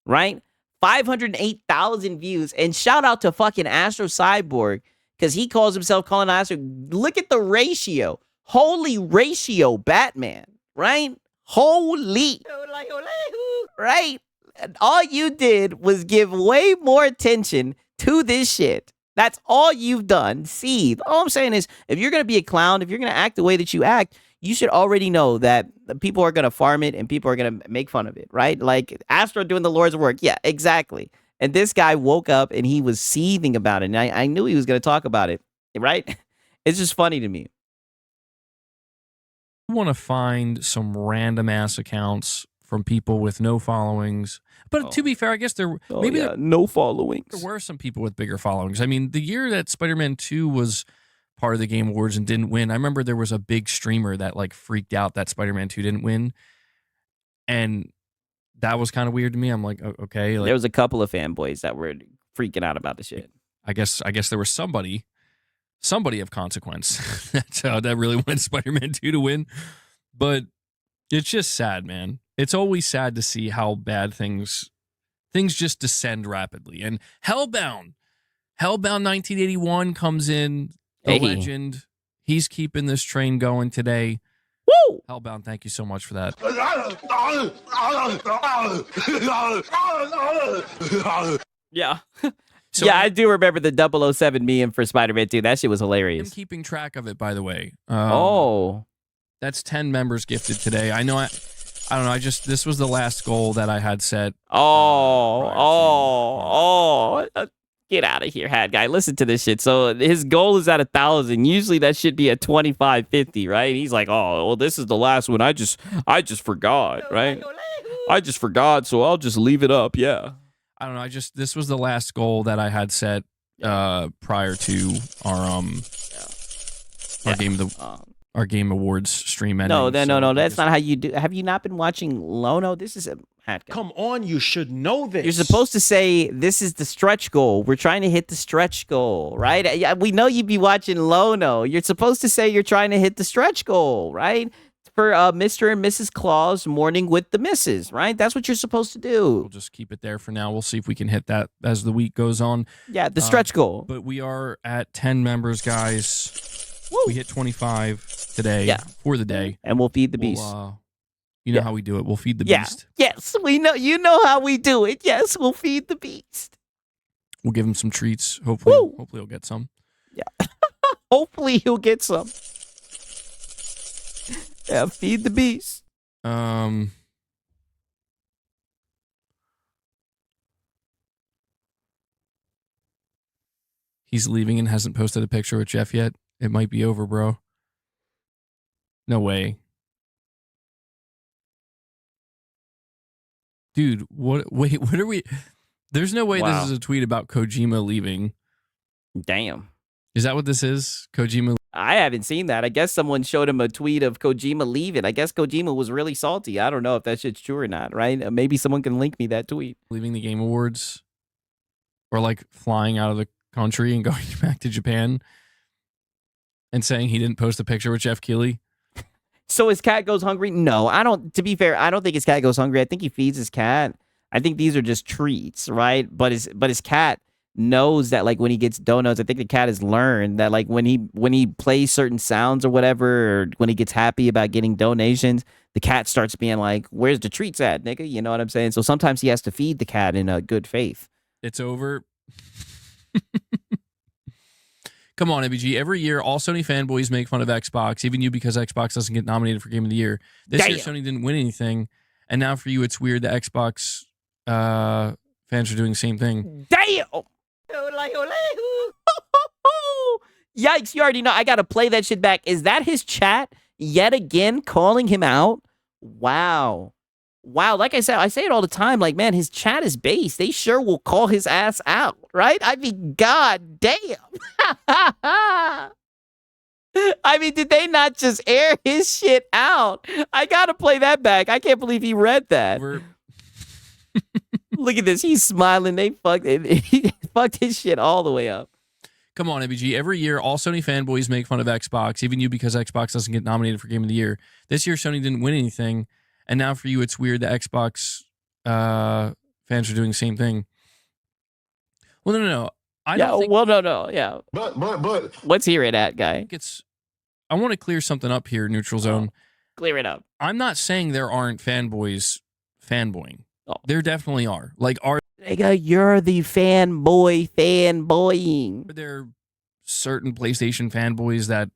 right? 508,000 views. And shout out to fucking Astro Cyborg, because he calls himself calling Astro. Look at the ratio. Holy ratio, Batman, right? Holy, right? And all you did was give way more attention to this shit. That's all you've done. Seethe. All I'm saying is, if you're going to be a clown, if you're going to act the way that you act, you should already know that people are going to farm it and people are going to make fun of it, right? Like Astro doing the Lord's work. Yeah, exactly. And this guy woke up and he was seething about it. And I knew he was going to talk about it, right? It's just funny to me. I want to find some random ass accounts from people with no followings. But to be fair, I guess there no followings. There were some people with bigger followings. I mean, the year that Spider-Man 2 was part of the Game Awards and didn't win, I remember there was a big streamer that like freaked out that Spider-Man 2 didn't win. And that was kind of weird to me. I'm like, okay. Like, there was a couple of fanboys that were freaking out about the shit. I guess there was somebody of consequence that really wanted Spider-Man 2 to win. But it's just sad, man. It's always sad to see how bad things just descend rapidly. And Hellbound 1981 comes in, the legend. He's keeping this train going today. Woo! Hellbound, thank you so much for that. Yeah. So, yeah, I do remember the 007 meme for Spider-Man 2. That shit was hilarious. I'm keeping track of it, by the way. That's 10 members gifted today. I know. I don't know. This was the last goal that I had set. Get out of here, hat guy. Listen to this shit. So his goal is at 1,000. Usually that should be at 2,550, right? He's like, oh, well, this is the last one. I just forgot, right? I just forgot, so I'll just leave it up. Yeah. I don't know. This was the last goal that I had set prior to our Game Awards stream ending. No. That's not how you do. Have you not been watching Lono? This is a hat guy. Come on, you should know this. You're supposed to say this is the stretch goal. We're trying to hit the stretch goal, right? Yeah, we know you'd be watching Lono. You're supposed to say you're trying to hit the stretch goal, right? For Mr. and Mrs. Claus Morning with the Misses, right? That's what you're supposed to do. We'll just keep it there for now. We'll see if we can hit that as the week goes on. Yeah, the stretch goal. But we are at 10 members, guys. Woo. We hit 25 today for the day. And we'll feed the beast. You know how we do it. We'll feed the beast. Yes, we know. You know how we do it. Yes, we'll feed the beast. We'll give him some treats. Hopefully he'll get some. Yeah. Hopefully he'll get some. Yeah, feed the beast. He's leaving and hasn't posted a picture with Jeff yet. It might be over, bro. No way. Dude, what are we? There's no way this is a tweet about Kojima leaving. Damn. Is that what this is? Kojima? I haven't seen that. I guess someone showed him a tweet of Kojima leaving. I guess Kojima was really salty. I don't know if that shit's true or not, right? Maybe someone can link me that tweet. Leaving the Game Awards, or like flying out of the country and going back to Japan and saying he didn't post a picture with Jeff Keighley. So his cat goes hungry? No, I don't. To be fair, I don't think his cat goes hungry. I think he feeds his cat. I think these are just treats, right? But his cat knows that, like, when he gets donuts, I think the cat has learned that, like, when he plays certain sounds or whatever, or when he gets happy about getting donations, the cat starts being like, "Where's the treats at, nigga?" You know what I'm saying? So sometimes he has to feed the cat in good faith. It's over. Come on, ABG. Every year, all Sony fanboys make fun of Xbox, even you, because Xbox doesn't get nominated for Game of the Year. This year, Sony didn't win anything, and now for you, it's weird that Xbox fans are doing the same thing. Damn! Yikes, you already know. I got to play that shit back. Is that his chat yet again calling him out? Wow. Like I said, I say it all the time. Like, man, his chat is based. They sure will call his ass out, right? I mean, god damn. I mean, did they not just air his shit out? I gotta play that back. I can't believe he read that. Look at this. He's smiling. They fucked it. He fucked his shit all the way up. Come on, MBG. Every year, all Sony fanboys make fun of Xbox, even you, because Xbox doesn't get nominated for Game of the Year. This year, Sony didn't win anything, and now for you, it's weird that Xbox fans are doing the same thing. Well, no. No. Yeah. But. Let's hear it at, guy. I want to clear something up here, Neutral Zone. Clear it up. I'm not saying there aren't fanboys fanboying. Oh. There definitely are. Like, Nigga, you're the fanboying. Are there certain PlayStation fanboys that,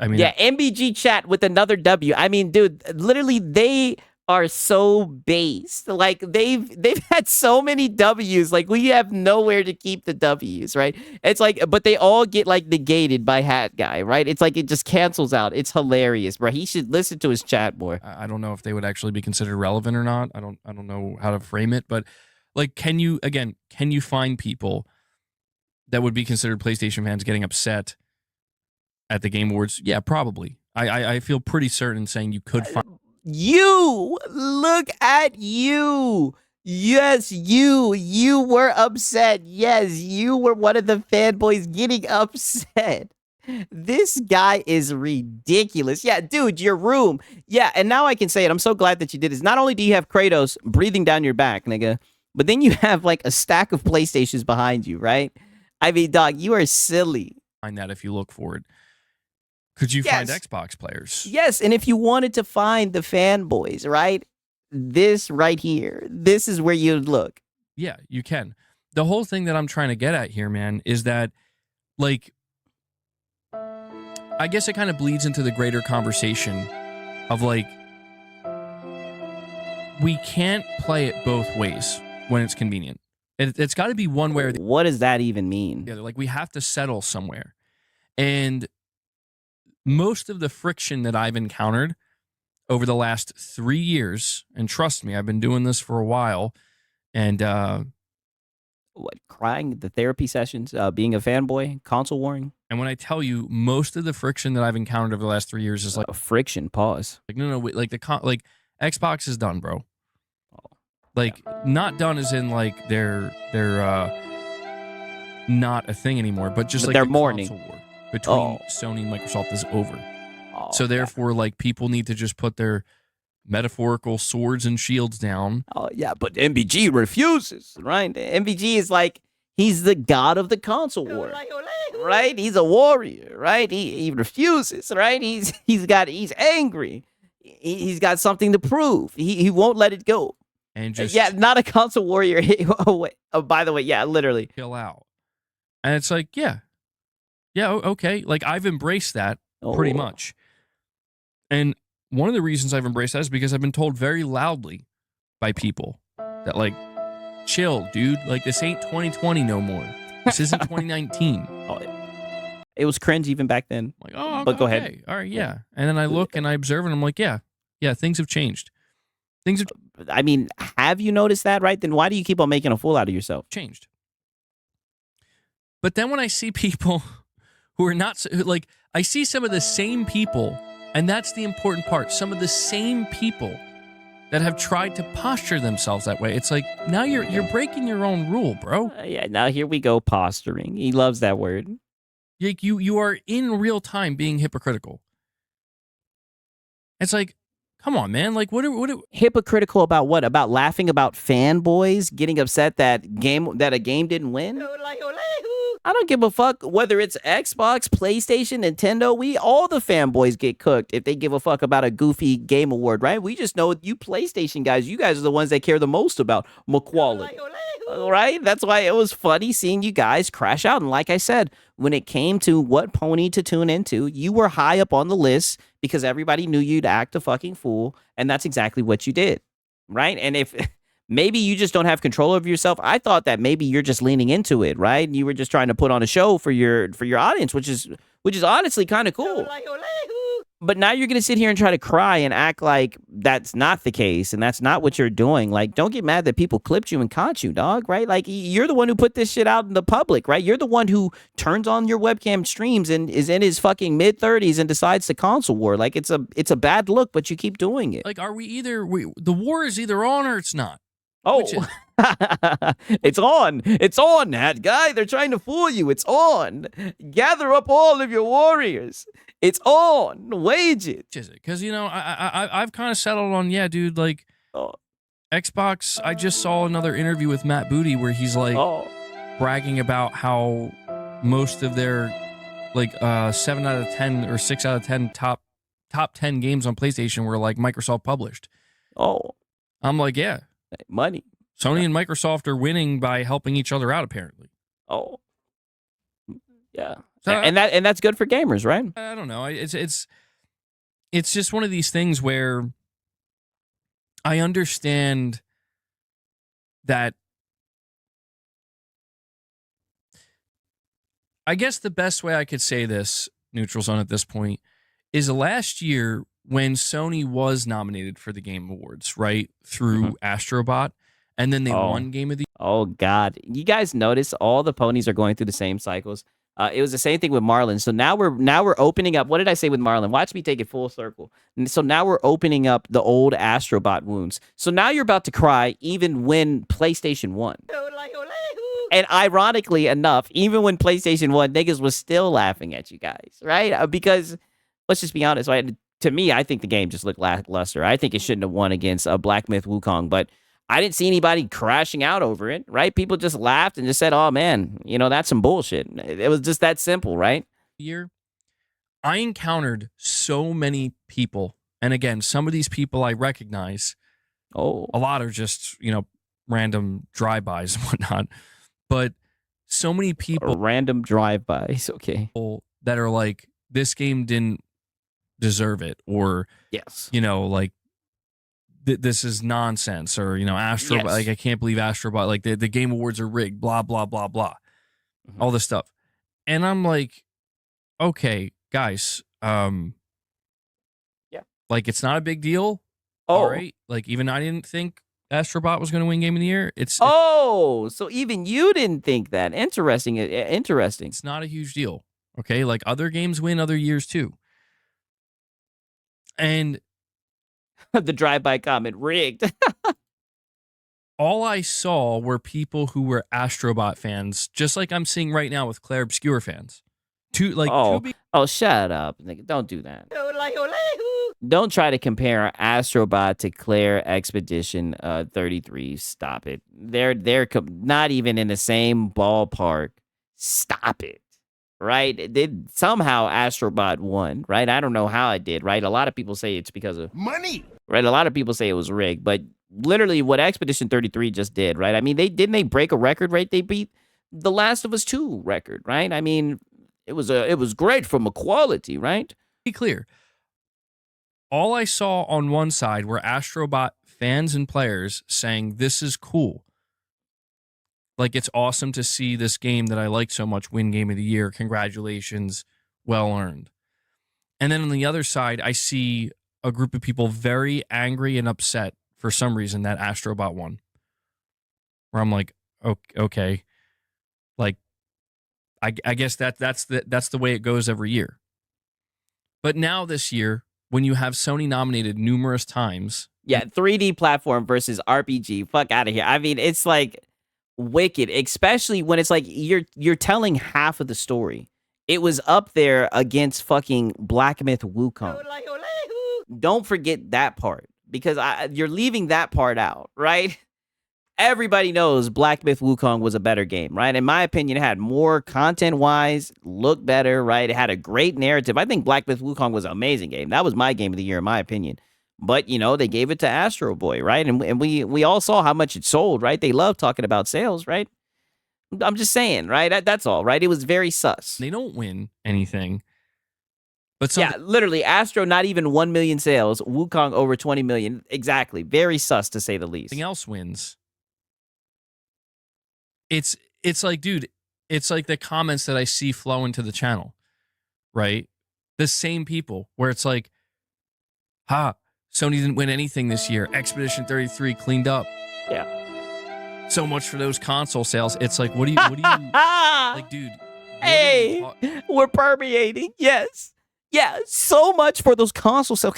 I mean... Yeah, MBG chat with another W. I mean, dude, literally, they are so based. Like, they've had so many W's. Like, we have nowhere to keep the W's, right? It's like, but they all get, like, negated by Hat Guy, right? It's like it just cancels out. It's hilarious, bro. He should listen to his chat more. I don't know if they would actually be considered relevant or not. I don't know how to frame it, but... Like, can you find people that would be considered PlayStation fans getting upset at the Game Awards? Yeah, probably. I feel pretty certain saying you could find... You! Look at you! Yes, you were upset. Yes, you were one of the fanboys getting upset. This guy is ridiculous. Yeah, dude, your room. Yeah, and now I can say it. I'm so glad that you did this. Not only do you have Kratos breathing down your back, nigga, but then you have like a stack of PlayStations behind you, right? I mean, dog, you are silly. Find that if you look for it. Could you find Xbox players? Yes, and if you wanted to find the fanboys, right? This right here, this is where you'd look. Yeah, you can. The whole thing that I'm trying to get at here, man, is that, like, I guess it kind of bleeds into the greater conversation of, like, we can't play it both ways when it's convenient. It's got to be one way or the other. What does that even mean? Yeah, like, we have to settle somewhere. And most of the friction that I've encountered over the last 3 years, and trust me, I've been doing this for a while, and what, crying, the therapy sessions, being a fanboy, console warring. And when I tell you, most of the friction that I've encountered over the last 3 years is like friction. Pause. Like no, like like Xbox is done, bro. Like, not done as in like they're not a thing anymore, but just like they're the mourning. console war between Sony and Microsoft is over. So therefore, like, people need to just put their metaphorical swords and shields down. Oh yeah, but MBG refuses, right? MBG is like, he's the god of the console war, right? He's a warrior, right? He refuses, right? He's angry. He's got something to prove. He won't let it go. And just not a console warrior. Oh wait. Oh, by the way, yeah, literally chill out. And it's like, yeah, okay. Like, I've embraced that pretty much. And one of the reasons I've embraced that is because I've been told very loudly by people that, like, chill, dude. Like, this ain't 2020 no more. This isn't 2019. It was cringe even back then. Like, oh, but go ahead. All right, yeah. And then I look and I observe and I'm like, yeah, things have changed. Things have I mean, have you noticed that, right? Then why do you keep on making a fool out of yourself? Changed. But then when I see people who are not, like, I see some of the same people, and that's the important part, some of the same people that have tried to posture themselves that way. It's like, now you're breaking your own rule, bro. Yeah, now here we go, posturing. He loves that word. Like, you are in real time being hypocritical. It's like, come on, man. Like, what hypocritical about what? About laughing about fanboys getting upset that a game didn't win? I don't give a fuck whether it's Xbox, PlayStation, Nintendo. All the fanboys get cooked if they give a fuck about a goofy game award, right? We just know you PlayStation guys, you guys are the ones that care the most about equality. Right? That's why it was funny seeing you guys crash out. And like I said, when it came to what pony to tune into, you were high up on the list because everybody knew you'd act a fucking fool. And that's exactly what you did. Right? And if maybe you just don't have control of yourself, I thought that maybe you're just leaning into it, right? And you were just trying to put on a show for your audience, which is honestly kind of cool. But now you're gonna sit here and try to cry and act like that's not the case and that's not what you're doing. Like, don't get mad that people clipped you and caught you, dog. Right? Like, you're the one who put this shit out in the public, right? You're the one who turns on your webcam streams and is in his fucking mid-30s and decides to console war. Like, it's a bad look, but you keep doing it. Like, are we the war is either on or it's not. Oh, Which is- it's on. It's on, that guy. They're trying to fool you. It's on. Gather up all of your warriors. It's on. Wage it. Which is it? Because, you know, I've kind of settled on, yeah, dude, like, Oh. Xbox, I just saw another interview with Matt Booty where he's like bragging about how most of their like 7 out of 10 or 6 out of 10 top 10 games on PlayStation were like Microsoft published. Oh. I'm like, yeah. Money. Sony and Microsoft are winning by helping each other out, apparently. Oh. Yeah. So, and that's good for gamers, right? I don't know. It's just one of these things where I understand that. I guess the best way I could say this, Neutral Zone, at this point, is last year when Sony was nominated for the Game Awards, right, through Astrobot, and then they won Game of the Year. Oh, God. You guys notice all the ponies are going through the same cycles. It was the same thing with Marlon. So now we're opening up. What did I say with Marlon? Watch me take it full circle. And so now we're opening up the old Astrobot wounds. So now you're about to cry even when PlayStation won. And ironically enough, even when PlayStation won, niggas was still laughing at you guys, right? Because let's just be honest, right? To me, I think the game just looked lackluster. I think it shouldn't have won against Black Myth Wukong, but I didn't see anybody crashing out over it, right? People just laughed and just said, oh, man, you know, that's some bullshit. It was just that simple, right? Year, I encountered so many people. And again, some of these people I recognize. Oh. A lot are just, you know, random drive-bys and whatnot. But so many people. Random drive-bys, okay. That are like, this game didn't deserve it. Or, yes, you know, like, this is nonsense, or, you know, Astrobot, like, I can't believe Astrobot, like, the Game Awards are rigged, blah, blah, blah, blah. All this stuff. And I'm like, okay, guys, like, it's not a big deal. All right. Like, even I didn't think Astrobot was going to win Game of the Year. So even you didn't think that. Interesting. It's not a huge deal. Okay. Like, other games win other years too. And the drive-by comment, rigged. all I saw were people who were Astrobot fans, just like I'm seeing right now with Claire Obscure fans. Shut up. Don't do that. Don't try to compare Astrobot to Claire Expedition 33. Stop it. They're not even in the same ballpark. Stop it. Right? Somehow Astrobot won, right? I don't know how it did, right? A lot of people say it's because of money. Right? A lot of people say it was rigged, but literally what Expedition 33 just did, right? I mean, they break a record, right? They beat the Last of Us 2 record, right? I mean, it was great from a quality, right? Be clear. All I saw on one side were Astrobot fans and players saying, this is cool. Like, it's awesome to see this game that I like so much win Game of the Year. Congratulations. Well earned. And then on the other side, I see a group of people very angry and upset for some reason that Astrobot won. Where I'm like, okay. Like, I guess that's the way it goes every year. But now this year, when you have Sony nominated numerous times. Yeah, 3D platform versus RPG. Fuck out of here. I mean, it's like wicked, especially when it's like you're telling half of the story. It was up there against fucking Black Myth Wukong. Don't forget that part, because you're leaving that part out, right? Everybody knows Black Myth Wukong was a better game, right? In my opinion, it had more content-wise, looked better, right? It had a great narrative. I think Black Myth Wukong was an amazing game. That was my game of the year, in my opinion. But, you know, they gave it to Astro Boy, right? And we all saw how much it sold, right? They love talking about sales, right? I'm just saying, right? That's all, right? It was very sus. They don't win anything. But yeah, literally, Astro, not even 1 million sales. Wukong, over 20 million. Exactly. Very sus, to say the least. Something else wins. It's like, dude, it's like the comments that I see flow into the channel, right? The same people where it's like, Sony didn't win anything this year. Expedition 33 cleaned up. Yeah. So much for those console sales. It's like, what do you like, dude? Hey, we're permeating. Yes. Yeah. So much for those console sales.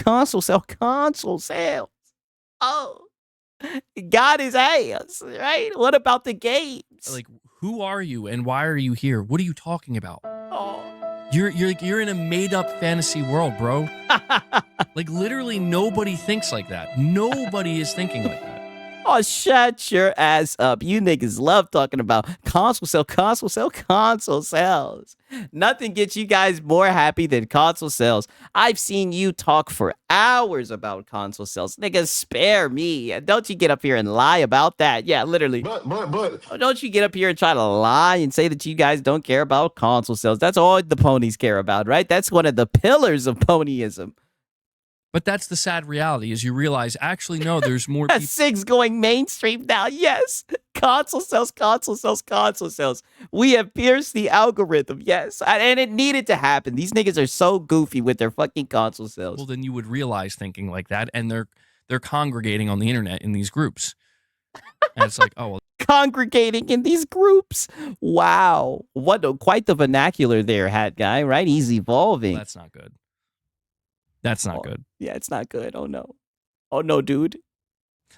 Oh, got his ass, right? What about the games? Like, who are you and why are you here? What are you talking about? Oh. You're in a made up fantasy world, bro. Like, literally nobody thinks like that. Nobody is thinking like that. Oh, shut your ass up. You niggas love talking about console sales. Nothing gets you guys more happy than console sales. I've seen you talk for hours about console sales. Niggas, spare me. Don't you get up here and lie about that. Yeah, literally. But. Don't you get up here and try to lie and say that you guys don't care about console sales. That's all the ponies care about, right? That's one of the pillars of ponyism. But that's the sad reality is you realize, actually, no, there's more people. Sig's going mainstream now. Yes. Console sales. We have pierced the algorithm. Yes. And it needed to happen. These niggas are so goofy with their fucking console sales. Well, then you would realize thinking like that, and they're congregating on the internet in these groups. And it's like, oh, well. Congregating in these groups. Wow. Quite the vernacular there, hat guy, right? He's evolving. That's not good. That's not good. Yeah, it's not good. Oh, no. Oh, no, dude.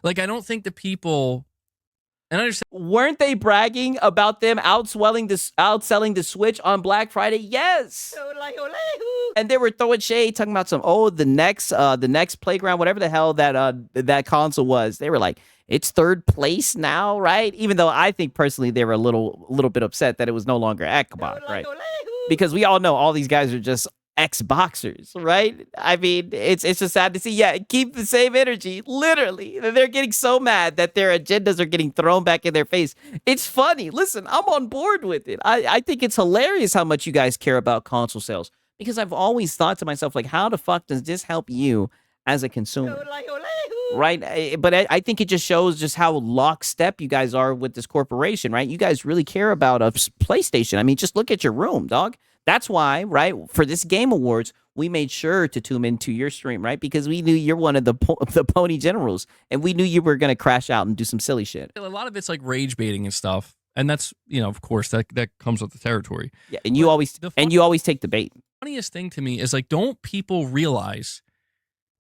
Like, I don't think the people... And I understand. Weren't they bragging about them outselling the Switch on Black Friday? Yes. And they were throwing shade, talking about the next Playground, whatever the hell that console was. They were like, it's third place now, right? Even though I think personally they were a little bit upset that it was no longer Xbox, right? Because we all know all these guys are just Xboxers, right? I mean, it's just sad to see. Yeah, keep the same energy. Literally, they're getting so mad that their agendas are getting thrown back in their face. It's funny. Listen, I'm on board with it. I think it's hilarious how much you guys care about console sales, because I've always thought to myself, like, how the fuck does this help you as a consumer? Right? But I think it just shows just how lockstep you guys are with this corporation, right? You guys really care about a PlayStation. I mean, just look at your room, dog. That's why, right, for this Game Awards, we made sure to tune into your stream, right? Because we knew you're one of the pony generals, and we knew you were going to crash out and do some silly shit. A lot of it's like rage baiting and stuff. And that's, of course, that comes with the territory. Yeah, and you always take the bait. The funniest thing to me is, like, don't people realize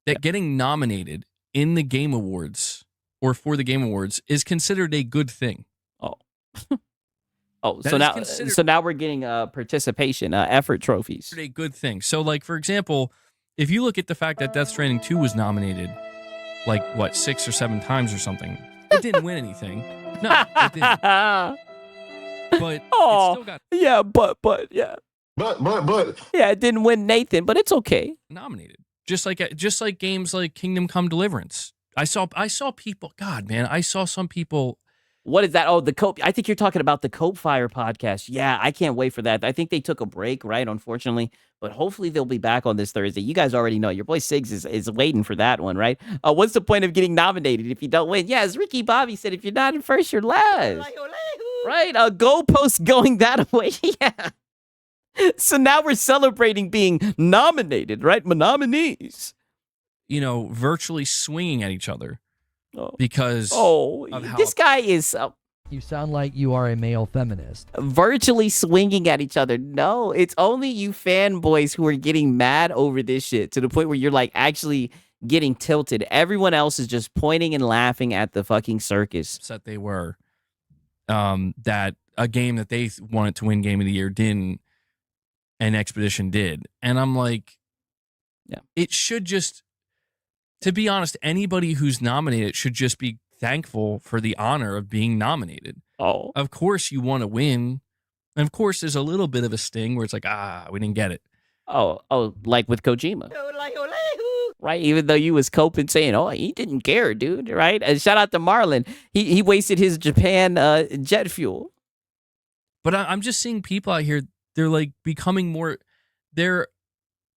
that getting nominated in the Game Awards or for the Game Awards is considered a good thing? Oh. Oh, so now we're getting participation, effort trophies. A good thing. So, like, for example, if you look at the fact that Death Stranding 2 was nominated, like, what, 6 or 7 times or something, it didn't win anything. No, it didn't. But it still got yeah. But yeah, it didn't win Nathan, but it's okay. Nominated, just like games like Kingdom Come Deliverance. I saw people. God, man, I saw some people. What is that? Oh, the Cope. I think you're talking about the Cope Fire podcast. Yeah, I can't wait for that. I think they took a break, right? Unfortunately, but hopefully they'll be back on this Thursday. You guys already know your boy Siggs is waiting for that one, right? What's the point of getting nominated if you don't win? Yeah, as Ricky Bobby said, if you're not in first, you're last. Right? Goalpost going that way. Yeah. So now we're celebrating being nominated, right? Nominees. Virtually swinging at each other. Because this guy is... You sound like you are a male feminist. Virtually swinging at each other. No, it's only you fanboys who are getting mad over this shit to the point where you're like actually getting tilted. Everyone else is just pointing and laughing at the fucking circus. Upset they were that a game that they wanted to win Game of the Year didn't, and Expedition did. And I'm like, yeah, it should just... To be honest, anybody who's nominated should just be thankful for the honor of being nominated. Oh. Of course you want to win. And of course there's a little bit of a sting where it's like, we didn't get it. Oh, like with Kojima. Right? Even though you was coping saying, he didn't care, dude. Right? And shout out to Marlon. He wasted his Japan jet fuel. But I'm just seeing people out here, they're like becoming more... They're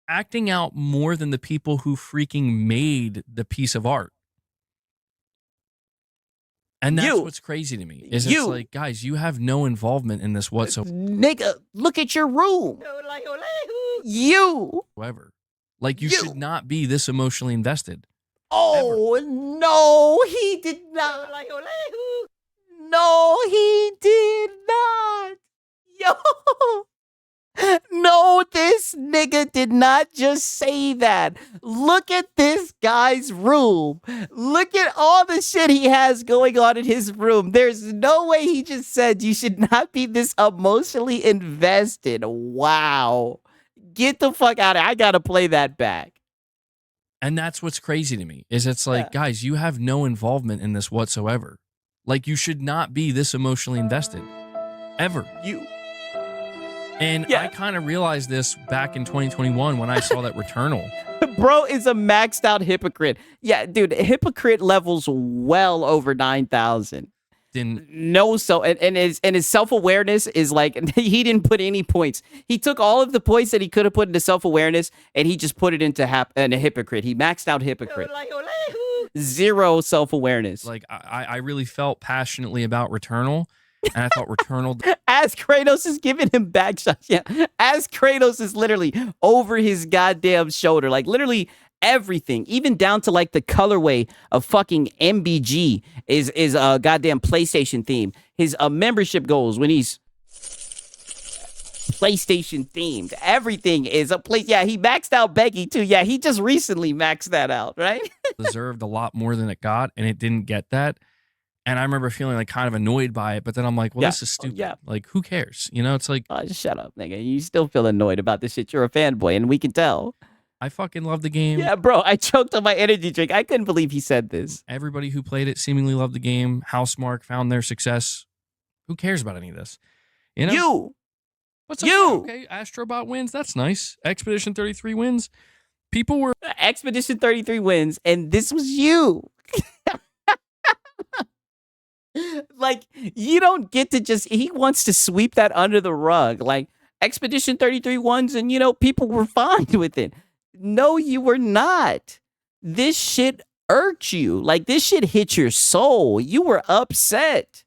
acting out more than the people who freaking made the piece of art. And that's You. what's crazy to me. Is You. it's like, guys, you have no involvement in this whatsoever. Nigga, look at your room. You. Like, you You. should not be this emotionally invested. Oh, no, he did not. No, he did not. Yo. No, this nigga did not just say that. Look at this guy's room. Look at all the shit he has going on in his room. There's no way he just said you should not be this emotionally invested. Wow. Get the fuck out of here. I gotta play that back. And that's what's crazy to me. Is it's like, guys, you have no involvement in this whatsoever. Like, you should not be this emotionally invested. Ever. You. And I kind of realized this back in 2021 when I saw that Returnal. Bro is a maxed out hypocrite. Yeah, dude, hypocrite levels well over 9,000. And his self-awareness is like, he didn't put any points. He took all of the points that he could have put into self-awareness and he just put it into a hypocrite. He maxed out hypocrite. Zero self-awareness. Like, I really felt passionately about Returnal. And I thought Returnal. As Kratos is giving him back shots. Yeah. As Kratos is literally over his goddamn shoulder. Like, literally everything, even down to like the colorway of fucking MBG is a goddamn PlayStation theme. His membership goals when he's PlayStation themed. Everything is a place. Yeah, he maxed out Becky too. Yeah, he just recently maxed that out, right? Deserved a lot more than it got, and it didn't get that. And I remember feeling like kind of annoyed by it, but then I'm like, well, this is stupid. Yeah. Like, who cares? You know, it's like, just shut up, nigga. You still feel annoyed about this shit. You're a fanboy, and we can tell. I fucking love the game. Yeah, bro, I choked on my energy drink. I couldn't believe he said this. Everybody who played it seemingly loved the game. Housemarque found their success. Who cares about any of this? You know? You. What's you. Okay, Astrobot wins. That's nice. Expedition 33 wins. People were... Expedition 33 wins, and this was you. Like, you don't get to just... He wants to sweep that under the rug. Like, Expedition 33 wins, and, you know, people were fine with it. No, you were not. This shit irked you. Like, this shit hit your soul. You were upset.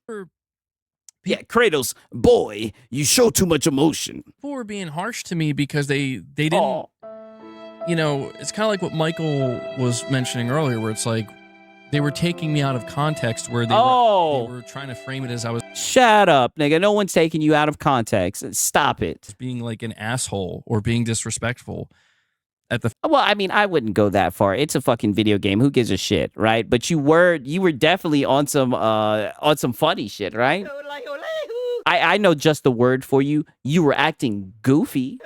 Yeah, Kratos, boy, you show too much emotion. People were being harsh to me because they didn't... You know, it's kind of like what Michael was mentioning earlier, where it's like, they were taking me out of context where they were trying to frame it as I was... Shut up, nigga. No one's taking you out of context. Stop it. Being like an asshole or being disrespectful at the... Well, I mean, I wouldn't go that far. It's a fucking video game. Who gives a shit, right? But you were definitely on some funny shit, right? I know just the word for you. You were acting goofy.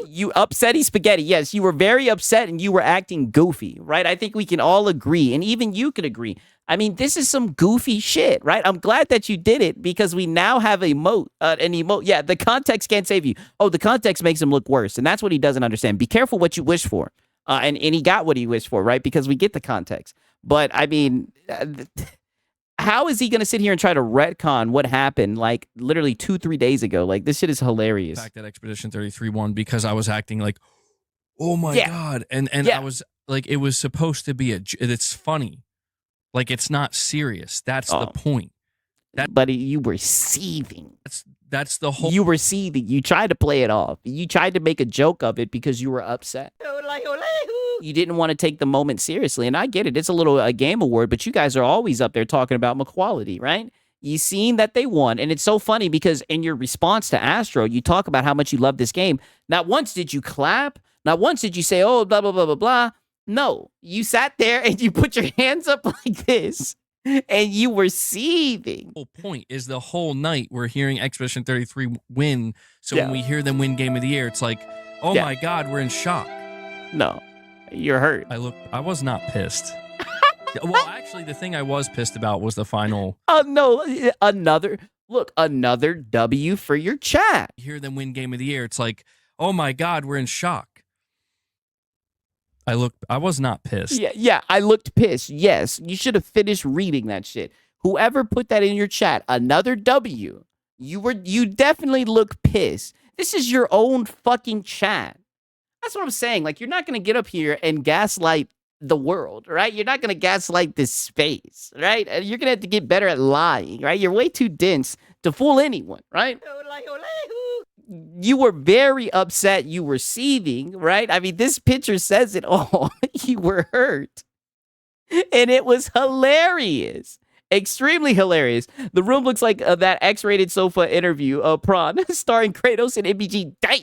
You upsetty spaghetti. Yes, you were very upset and you were acting goofy, right? I think we can all agree, and even you could agree. I mean, this is some goofy shit, right? I'm glad that you did it because we now have an emote. Yeah, the context can't save you. Oh, the context makes him look worse, and that's what he doesn't understand. Be careful what you wish for. And he got what he wished for, right? Because we get the context. But, I mean... How is he going to sit here and try to retcon what happened like literally 2-3 days ago? Like, this shit is hilarious. The fact that Expedition 33 won because I was acting like, oh my God. And I was like, it was supposed to be it's funny. Like, it's not serious. That's the point. But you were seething. That's the whole... You were seething. You tried to play it off. You tried to make a joke of it because you were upset. You didn't want to take the moment seriously. And I get it. It's a game award, but you guys are always up there talking about equality, right? You seen that they won. And it's so funny because in your response to Astro, you talk about how much you love this game. Not once did you clap. Not once did you say, oh, blah, blah, blah, blah, blah. No, you sat there and you put your hands up like this. And you were seething. The whole point is the whole night we're hearing Expedition 33 win. So when we hear them win Game of the Year, it's like, oh my God, we're in shock. No, you're hurt. I was not pissed. Well, actually, the thing I was pissed about was the final. Oh, no, another W for your chat. You hear them win Game of the Year. It's like, oh my God, we're in shock. I was not pissed. Yeah, I looked pissed. Yes, you should have finished reading that shit. Whoever put that in your chat, another W. You definitely look pissed. This is your own fucking chat. That's what I'm saying. Like, you're not going to get up here and gaslight the world, right? You're not going to gaslight this space, right? You're going to have to get better at lying, right? You're way too dense to fool anyone, right? You were very upset. You were seething, right? I mean, this picture says it all. You were hurt. And it was hilarious. Extremely hilarious. The room looks like that X-rated sofa interview of Prawn starring Kratos and MBG. Damn.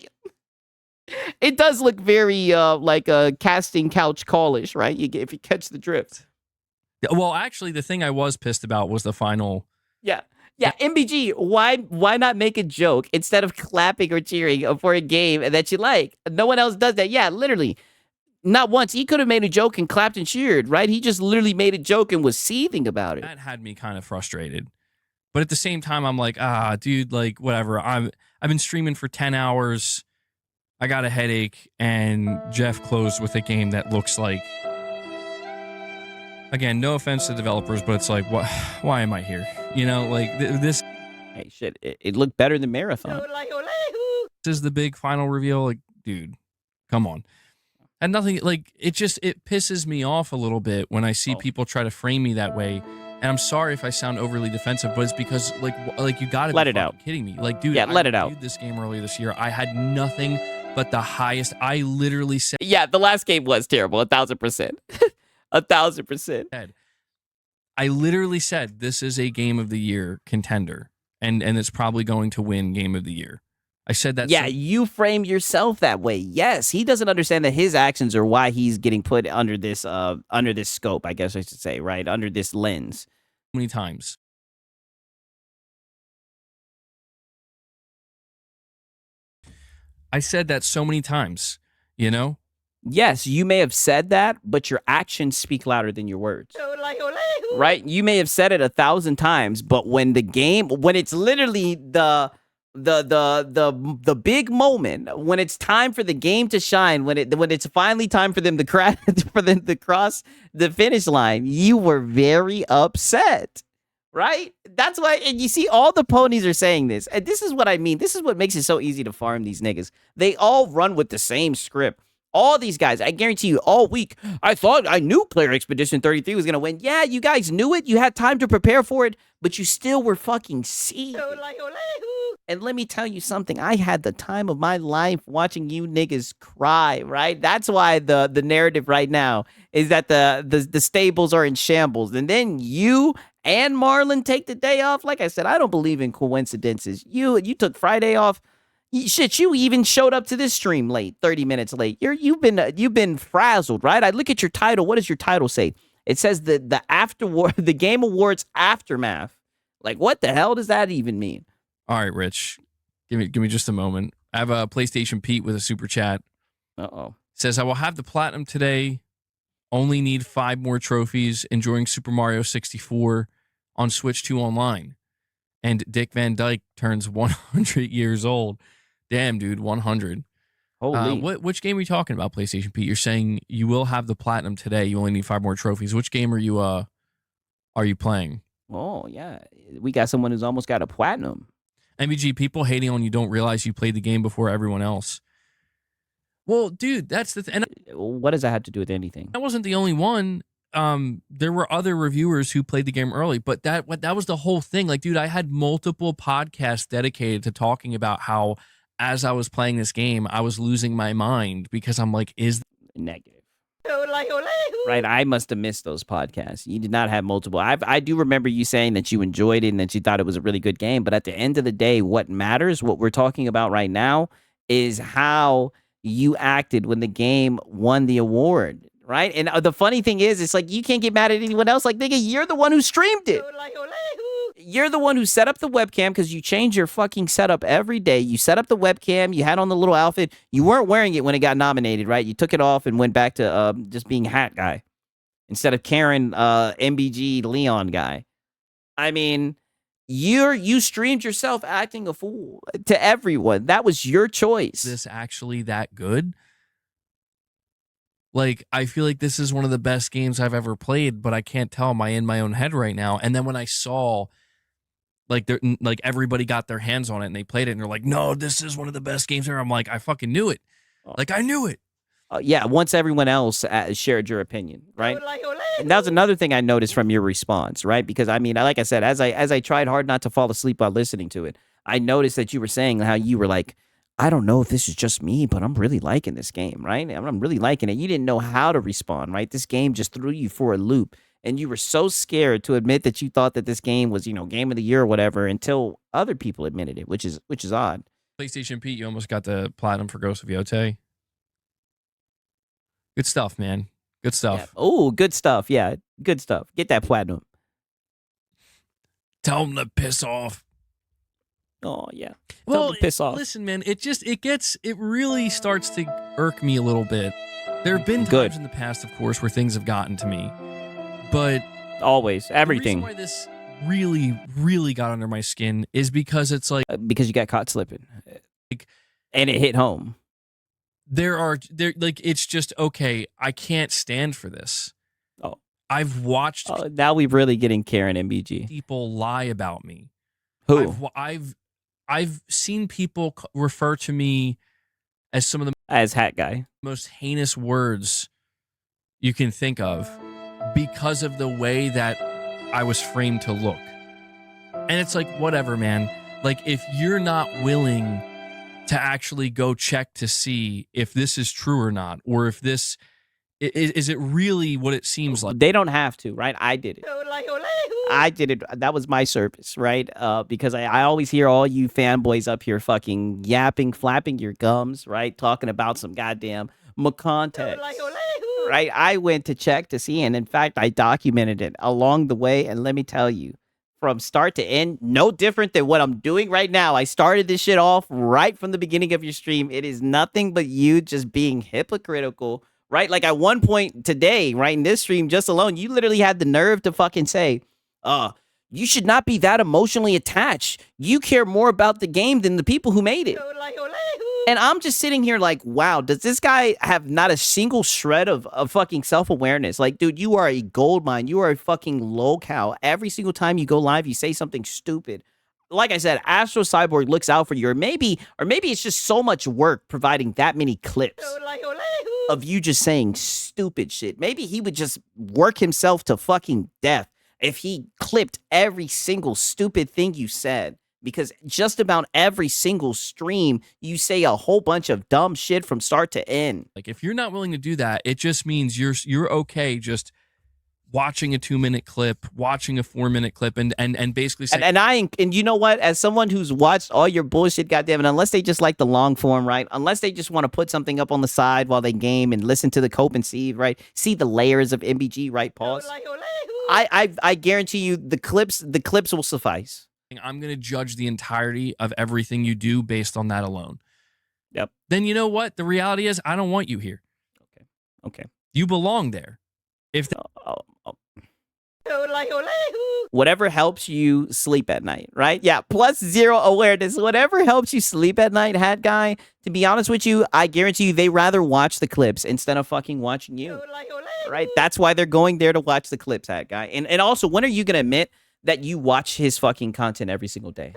It does look very like a casting couch callish, right? If you catch the drift. Well, actually, the thing I was pissed about was the final. Yeah. MBG, why not make a joke instead of clapping or cheering for a game that you like? No one else does that. Yeah, literally. Not once. He could have made a joke and clapped and cheered, right? He just literally made a joke and was seething about it. That had me kind of frustrated. But at the same time, I'm like, dude, like, whatever. I've been streaming for 10 hours. I got a headache, and Jeff closed with a game that looks like... Again, no offense to developers, but it's like, why am I here? You know, like, this... Hey, shit, it looked better than Marathon. This is the big final reveal. Like, dude, come on. And nothing, like, it pisses me off a little bit when I see people try to frame me that way. And I'm sorry if I sound overly defensive, but it's because, like you gotta let be it out. Kidding me. Like, dude, let it out. I reviewed this game earlier this year. I had nothing but the highest. I literally said, yeah, the last game was terrible, 1,000%. 1,000%. I literally said this is a game of the year contender, and it's probably going to win game of the year. I said that. Yeah, you frame yourself that way. Yes, he doesn't understand that his actions are why he's getting put under this scope, I guess I should say, right? Under this lens. Many times. I said that so many times, you know? Yes, you may have said that, but your actions speak louder than your words. Right? You may have said it 1,000 times, but when it's literally the big moment, when it's time for the game to shine, when it's finally time for them to cross the finish line, you were very upset, right? That's why, and you see all the ponies are saying this, and this is what I mean. This is what makes it so easy to farm these niggas. They all run with the same script. All these guys, I guarantee you, all week, I knew Player Expedition 33 was going to win. Yeah, you guys knew it. You had time to prepare for it, but you still were fucking seething. And let me tell you something. I had the time of my life watching you niggas cry, right? That's why the narrative right now is that the stables are in shambles. And then you and Marlon take the day off. Like I said, I don't believe in coincidences. You took Friday off. Shit, you even showed up to this stream late, 30 minutes late. You've been frazzled, right? I look at your title. What does your title say? It says the Game Awards aftermath. Like, what the hell does that even mean? All right, Rich, give me just a moment. I have a PlayStation Pete with a super chat. Says, I will have the platinum today. Only need 5 more trophies. Enjoying Super Mario 64 on Switch 2 online. And Dick Van Dyke turns 100 years old. Damn, dude, 100. Holy. Which game are you talking about, PlayStation Pete? You're saying you will have the platinum today. You only need 5 more trophies. Which game are you playing? Oh, yeah. We got someone who's almost got a platinum. MBG, people hating on you don't realize you played the game before everyone else. Well, dude, that's the thing. What does that have to do with anything? I wasn't the only one. There were other reviewers who played the game early, but that was the whole thing. Like, dude, I had multiple podcasts dedicated to talking about how, as I was playing this game, I was losing my mind because I'm like, is negative. Right, I must have missed those podcasts. You did not have multiple. I do remember you saying that you enjoyed it and that you thought it was a really good game. But at the end of the day, what matters, what we're talking about right now, is how you acted when the game won the award. Right? And the funny thing is, it's like you can't get mad at anyone else. Like, nigga, you're the one who streamed it. You're the one who set up the webcam because you change your fucking setup every day. You set up the webcam. You had on the little outfit. You weren't wearing it when it got nominated, right? You took it off and went back to just being hat guy instead of Karen MBG Leon guy. I mean, you streamed yourself acting a fool to everyone. That was your choice. Is this actually that good? Like, I feel like this is one of the best games I've ever played, but I can't tell. Am I in my own head right now? And then when I saw, like everybody got their hands on it and they played it and they're like, no, this is one of the best games ever. I'm like, I fucking knew it. Like, I knew it. Yeah, once everyone else shared your opinion, right? And that was another thing I noticed from your response, right? Because I mean, like I said, as I tried hard not to fall asleep while listening to it, I noticed that you were saying how you were like, I don't know if this is just me, but I'm really liking this game, right? I'm really liking it. You didn't know how to respond, right? This game just threw you for a loop, and you were so scared to admit that you thought that this game was, game of the year or whatever, until other people admitted it, which is odd. PlayStation Pete, you almost got the platinum for Ghost of Yote. Good stuff, man. Good stuff. Yeah. Oh, good stuff. Yeah, good stuff. Get that platinum. Tell them to piss off. Oh yeah. Tell Well, them to piss off. Listen, man, it really starts to irk me a little bit. There have been times in the past, of course, where things have gotten to me, but always everything. The reason why this really, really got under my skin is because it's like because you got caught slipping, and it hit home. It's just okay. I can't stand for this. Oh, I've watched. Now we're really getting Karen MBG. People lie about me. Who? I've seen people refer to me as some of the hat guy most heinous words you can think of because of the way that I was framed to look. And it's like, whatever, man. Like, if you're not willing to actually go check to see if this is true or not, or if this is it really what it seems like. They don't have to, right? I did it. I did it. That was my service, right? Because I always hear all you fanboys up here fucking yapping, flapping your gums, right? Talking about some goddamn context, right? I went to check to see, and in fact, I documented it along the way. And let me tell you, from start to end, no different than what I'm doing right now. I started this shit off right from the beginning of your stream. It is nothing but you just being hypocritical, right? Like at one point today, right, in this stream just alone, you literally had the nerve to fucking say, you should not be that emotionally attached. You care more about the game than the people who made it. And I'm just sitting here like, wow, does this guy have not a single shred of fucking self-awareness? Like, dude, you are a gold mine. You are a fucking lolcow. Every single time you go live, you say something stupid. Like I said, Astro Cyborg looks out for you. Or maybe it's just so much work providing that many clips of you just saying stupid shit. Maybe he would just work himself to fucking death if he clipped every single stupid thing you said. Because just about every single stream, you say a whole bunch of dumb shit from start to end. Like, if you're not willing to do that, it just means you're okay just watching a 2-minute clip, watching a 4-minute clip, and basically saying, and you know what? As someone who's watched all your bullshit, goddamn it, unless they just like the long form, right? Unless they just want to put something up on the side while they game and listen to the Cope and see, right? See the layers of MBG, right? Pause. I guarantee you the clips will suffice. I'm going to judge the entirety of everything you do based on that alone. Yep. Then you know what? The reality is I don't want you here. Okay. You belong there. If whatever helps you sleep at night, right? Yeah, +0 awareness. Whatever helps you sleep at night, hat guy. To be honest with you, I guarantee you they rather watch the clips instead of fucking watching you. Right? That's why they're going there to watch the clips, hat guy. And also, when are you going to admit that you watch his fucking content every single day?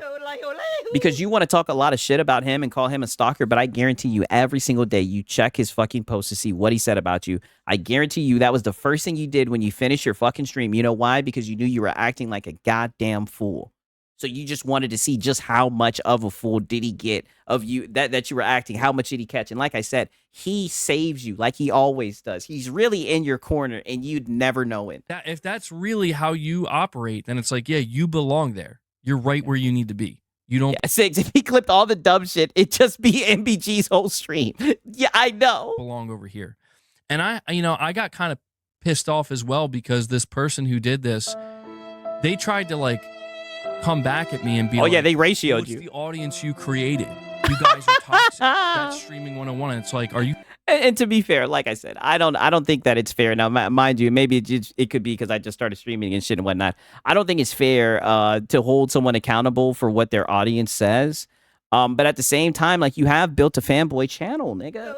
Because you want to talk a lot of shit about him and call him a stalker, but I guarantee you every single day you check his fucking post to see what he said about you. I guarantee you that was the first thing you did when you finished your fucking stream. You know why? Because you knew you were acting like a goddamn fool. So you just wanted to see just how much of a fool did he get of you, that you were acting. How much did he catch? And like I said, he saves you like he always does. He's really in your corner and you'd never know it. if that's really how you operate, then it's like, yeah, you belong there. You're right where you need to be. You don't. Yeah, Six, if he clipped all the dumb shit, it'd just be MBG's whole stream. Yeah, I know. Belong over here. And I got kind of pissed off as well because this person who did this, they tried to like come back at me and be like, yeah, they ratioed you. It's the audience you created. You guys are toxic. That's streaming 101. And it's like, are you? And to be fair, like I said, I don't think that it's fair. Now, mind you, maybe it could be because I just started streaming and shit and whatnot. I don't think it's fair to hold someone accountable for what their audience says. But at the same time, like, you have built a fanboy channel, nigga.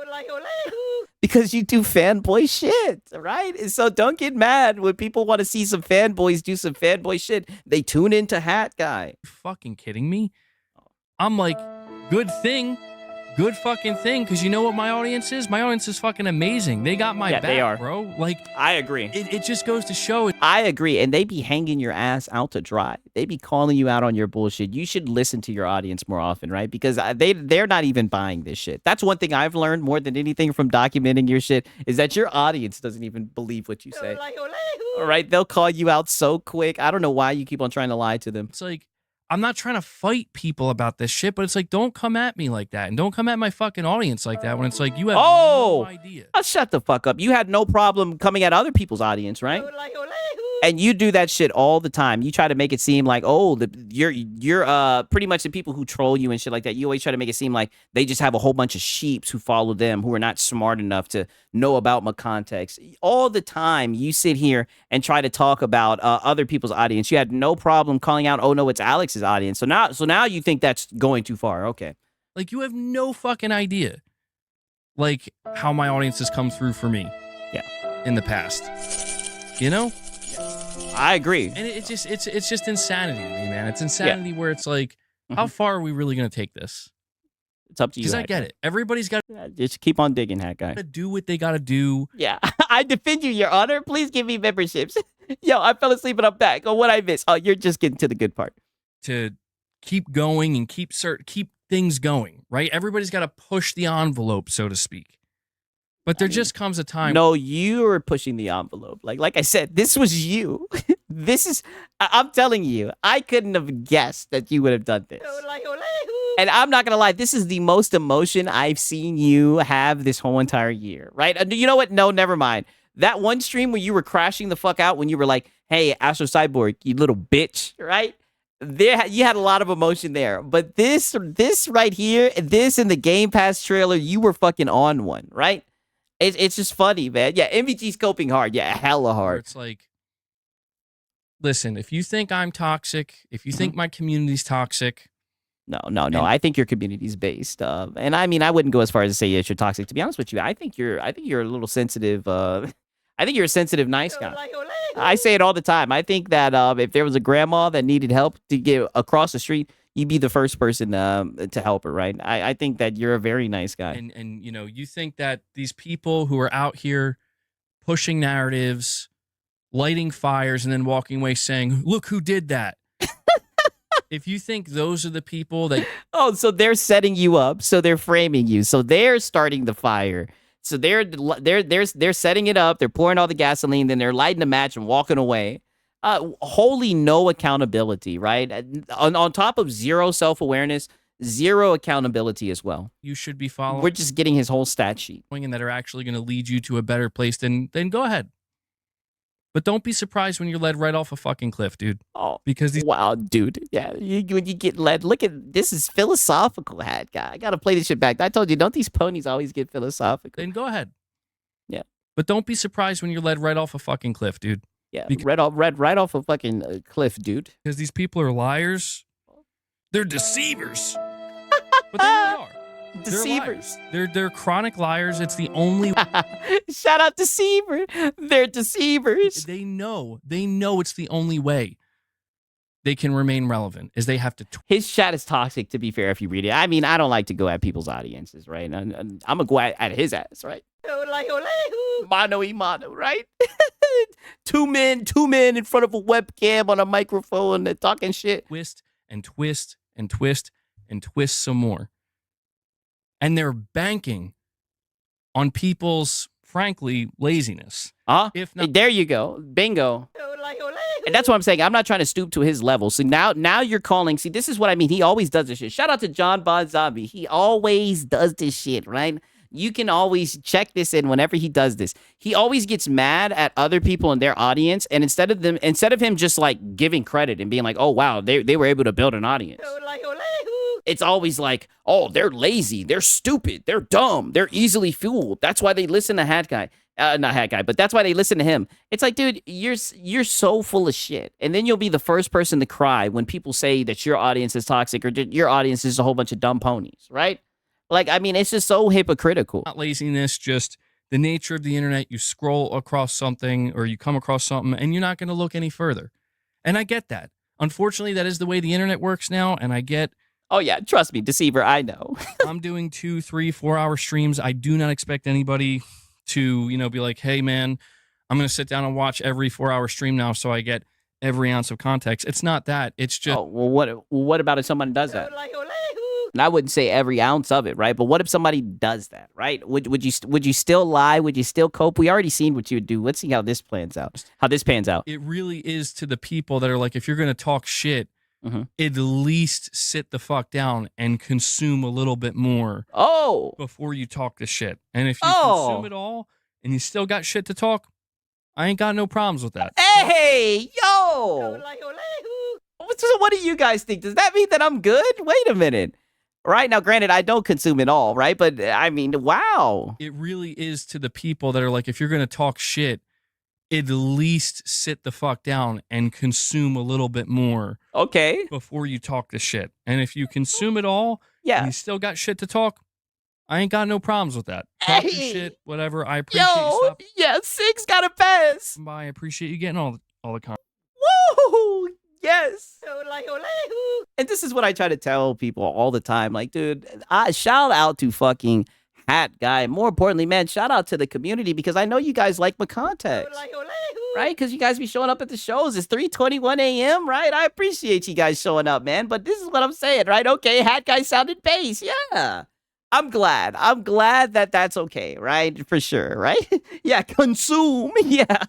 Because you do fanboy shit, right? So don't get mad when people want to see some fanboys do some fanboy shit. They tune into Hat Guy. Fucking kidding me? I'm like, good thing good fucking thing, because you know what my audience is? My audience is fucking amazing. They got my Yeah, back, they are. bro. Like, I agree. it just goes to show. I agree. And they be hanging your ass out to dry. They be calling you out on your bullshit. You should listen to your audience more often, right? Because they're not even buying this shit. That's one thing I've learned more than anything from documenting your shit, is that your audience doesn't even believe what you say. All right? They'll call you out so quick. I don't know why you keep on trying to lie to them. It's like, I'm not trying to fight people about this shit, but it's like, don't come at me like that. And don't come at my fucking audience like that when it's like, you have no idea. Oh, shut the fuck up. You had no problem coming at other people's audience, right? And you do that shit all the time. You try to make it seem like, oh, you're pretty much the people who troll you and shit like that. You always try to make it seem like they just have a whole bunch of sheeps who follow them, who are not smart enough to know about my context. All the time you sit here and try to talk about other people's audience. You had no problem calling out, oh no, it's Alex's audience. So now you think that's going too far. Okay. Like, you have no fucking idea, like, how my audience has come through for me. Yeah. In the past. You know? I agree. And it's just insanity to me, man. It's insanity where it's like, how far are we really going to take this? It's up to you. Because I get it. Everybody's got just keep on digging, hat guy. to do what they got to do. Yeah. I defend you, Your Honor. Please give me memberships. Yo, I fell asleep and I'm back. Oh, what I miss? Oh, you're just getting to the good part. To keep going and keep things going, right? Everybody's got to push the envelope, so to speak. But there just comes a time. No, you are pushing the envelope. Like I said, this was you. I'm telling you, I couldn't have guessed that you would have done this. And I'm not going to lie, this is the most emotion I've seen you have this whole entire year, right? You know what? No, never mind. That one stream where you were crashing the fuck out when you were like, hey, Astro Cyborg, you little bitch, right? You had a lot of emotion there. But this right here, this in the Game Pass trailer, you were fucking on one, right? It's just funny, man. Yeah, MVG's coping hard. Yeah, hella hard. It's like, listen, if you think I'm toxic, if you think my community's toxic. No. I think your community's based. And I mean, I wouldn't go as far as to say yes, you're toxic. To be honest with you, I think you're a little sensitive. I think you're a sensitive, nice guy. I say it all the time. I think that if there was a grandma that needed help to get across the street, you'd be the first person to help her, right? I think that you're a very nice guy. And you know, you think that these people who are out here pushing narratives, lighting fires, and then walking away saying, look who did that. If you think those are the people that... Oh, so they're setting you up. So they're framing you. So they're starting the fire. So they're setting it up. They're pouring all the gasoline. Then they're lighting the match and walking away. Wholly no accountability, right? On top of zero self-awareness, zero accountability as well. You should be following. We're just getting his whole stat sheet. And that are actually going to lead you to a better place, then go ahead. But don't be surprised when you're led right off a fucking cliff, dude. Oh, because wow, dude. Yeah, when you get led, look at this is philosophical, hat guy. I gotta play this shit back. I told you, don't these ponies always get philosophical? Then go ahead. Yeah, but don't be surprised when you're led right off a fucking cliff, dude. Yeah, right off a fucking cliff, dude. Because these people are liars. They're deceivers. But they really are. Deceivers. They're chronic liars. It's the only. Shout out deceiver. They're deceivers. They know it's the only way they can remain relevant is they have to. His chat is toxic. To be fair, if you read it, I mean, I don't like to go at people's audiences, right? I'm gonna go at his ass, right? Mano y mano, right? two men in front of a webcam on a microphone, they're talking shit. Twist and twist and twist and twist some more. And they're banking on people's, frankly, laziness. If not, there you go. Bingo. And that's what I'm saying. I'm not trying to stoop to his level. So now you're calling. See, this is what I mean. He always does this shit. Shout out to John Bon Zombie. He always does this shit, right? You can always check this in whenever he does this. He always gets mad at other people in their audience. And instead of him just like giving credit and being like, oh, wow, they were able to build an audience. It's always like, oh, they're lazy, they're stupid, they're dumb, they're easily fooled. That's why they listen to Hat Guy. Not Hat Guy, but that's why they listen to him. It's like, dude, you're so full of shit. And then you'll be the first person to cry when people say that your audience is toxic or your audience is a whole bunch of dumb ponies, right? Like, I mean, it's just so hypocritical. Not laziness, just the nature of the internet. You scroll across something or you come across something and you're not going to look any further. And I get that. Unfortunately, that is the way the internet works now. And I get Oh yeah, trust me, deceiver. I know. I'm doing 2, 3, 4 hour streams. I do not expect anybody to, be like, hey man, I'm going to sit down and watch every 4 hour stream now so I get every ounce of context. It's not that. It's just. Oh well, what about if someone does that? And I wouldn't say every ounce of it, right? But what if somebody does that, right? Would you still lie? Would you still cope? We already seen what you would do. Let's see how this plans out. It really is to the people that are like, if you're going to talk shit, Mm-hmm. at least sit the fuck down and consume a little bit more Oh, before you talk the shit. And if you Oh. consume it all and you still got shit to talk, I ain't got no problems with that. hey, yo. So what do you guys think? Does that mean that I'm good? Wait a minute. Right now, granted, I don't consume it all, right? But I mean, wow. It really is to the people that are like, if you're going to talk shit, at least sit the fuck down and consume a little bit more Okay. before you talk the shit. And if you consume it all Yeah. and you still got shit to talk, I ain't got no problems with that. Talk your Hey. shit, whatever. I appreciate you Yo, stopping yeah, 6 got a pass. by. I appreciate you getting all the content. Woo! Yes. And this is what I try to tell people all the time. Like, dude, shout out to fucking Hat Guy. More importantly, man, shout out to the community because I know you guys like my context. Right? Because you guys be showing up at the shows. It's 3:21 a.m., right? I appreciate you guys showing up, man. But this is what I'm saying, right? Okay, Hat Guy sounded bass. Yeah. I'm glad. I'm glad that that's okay, right? For sure, right? Yeah, consume. Yeah.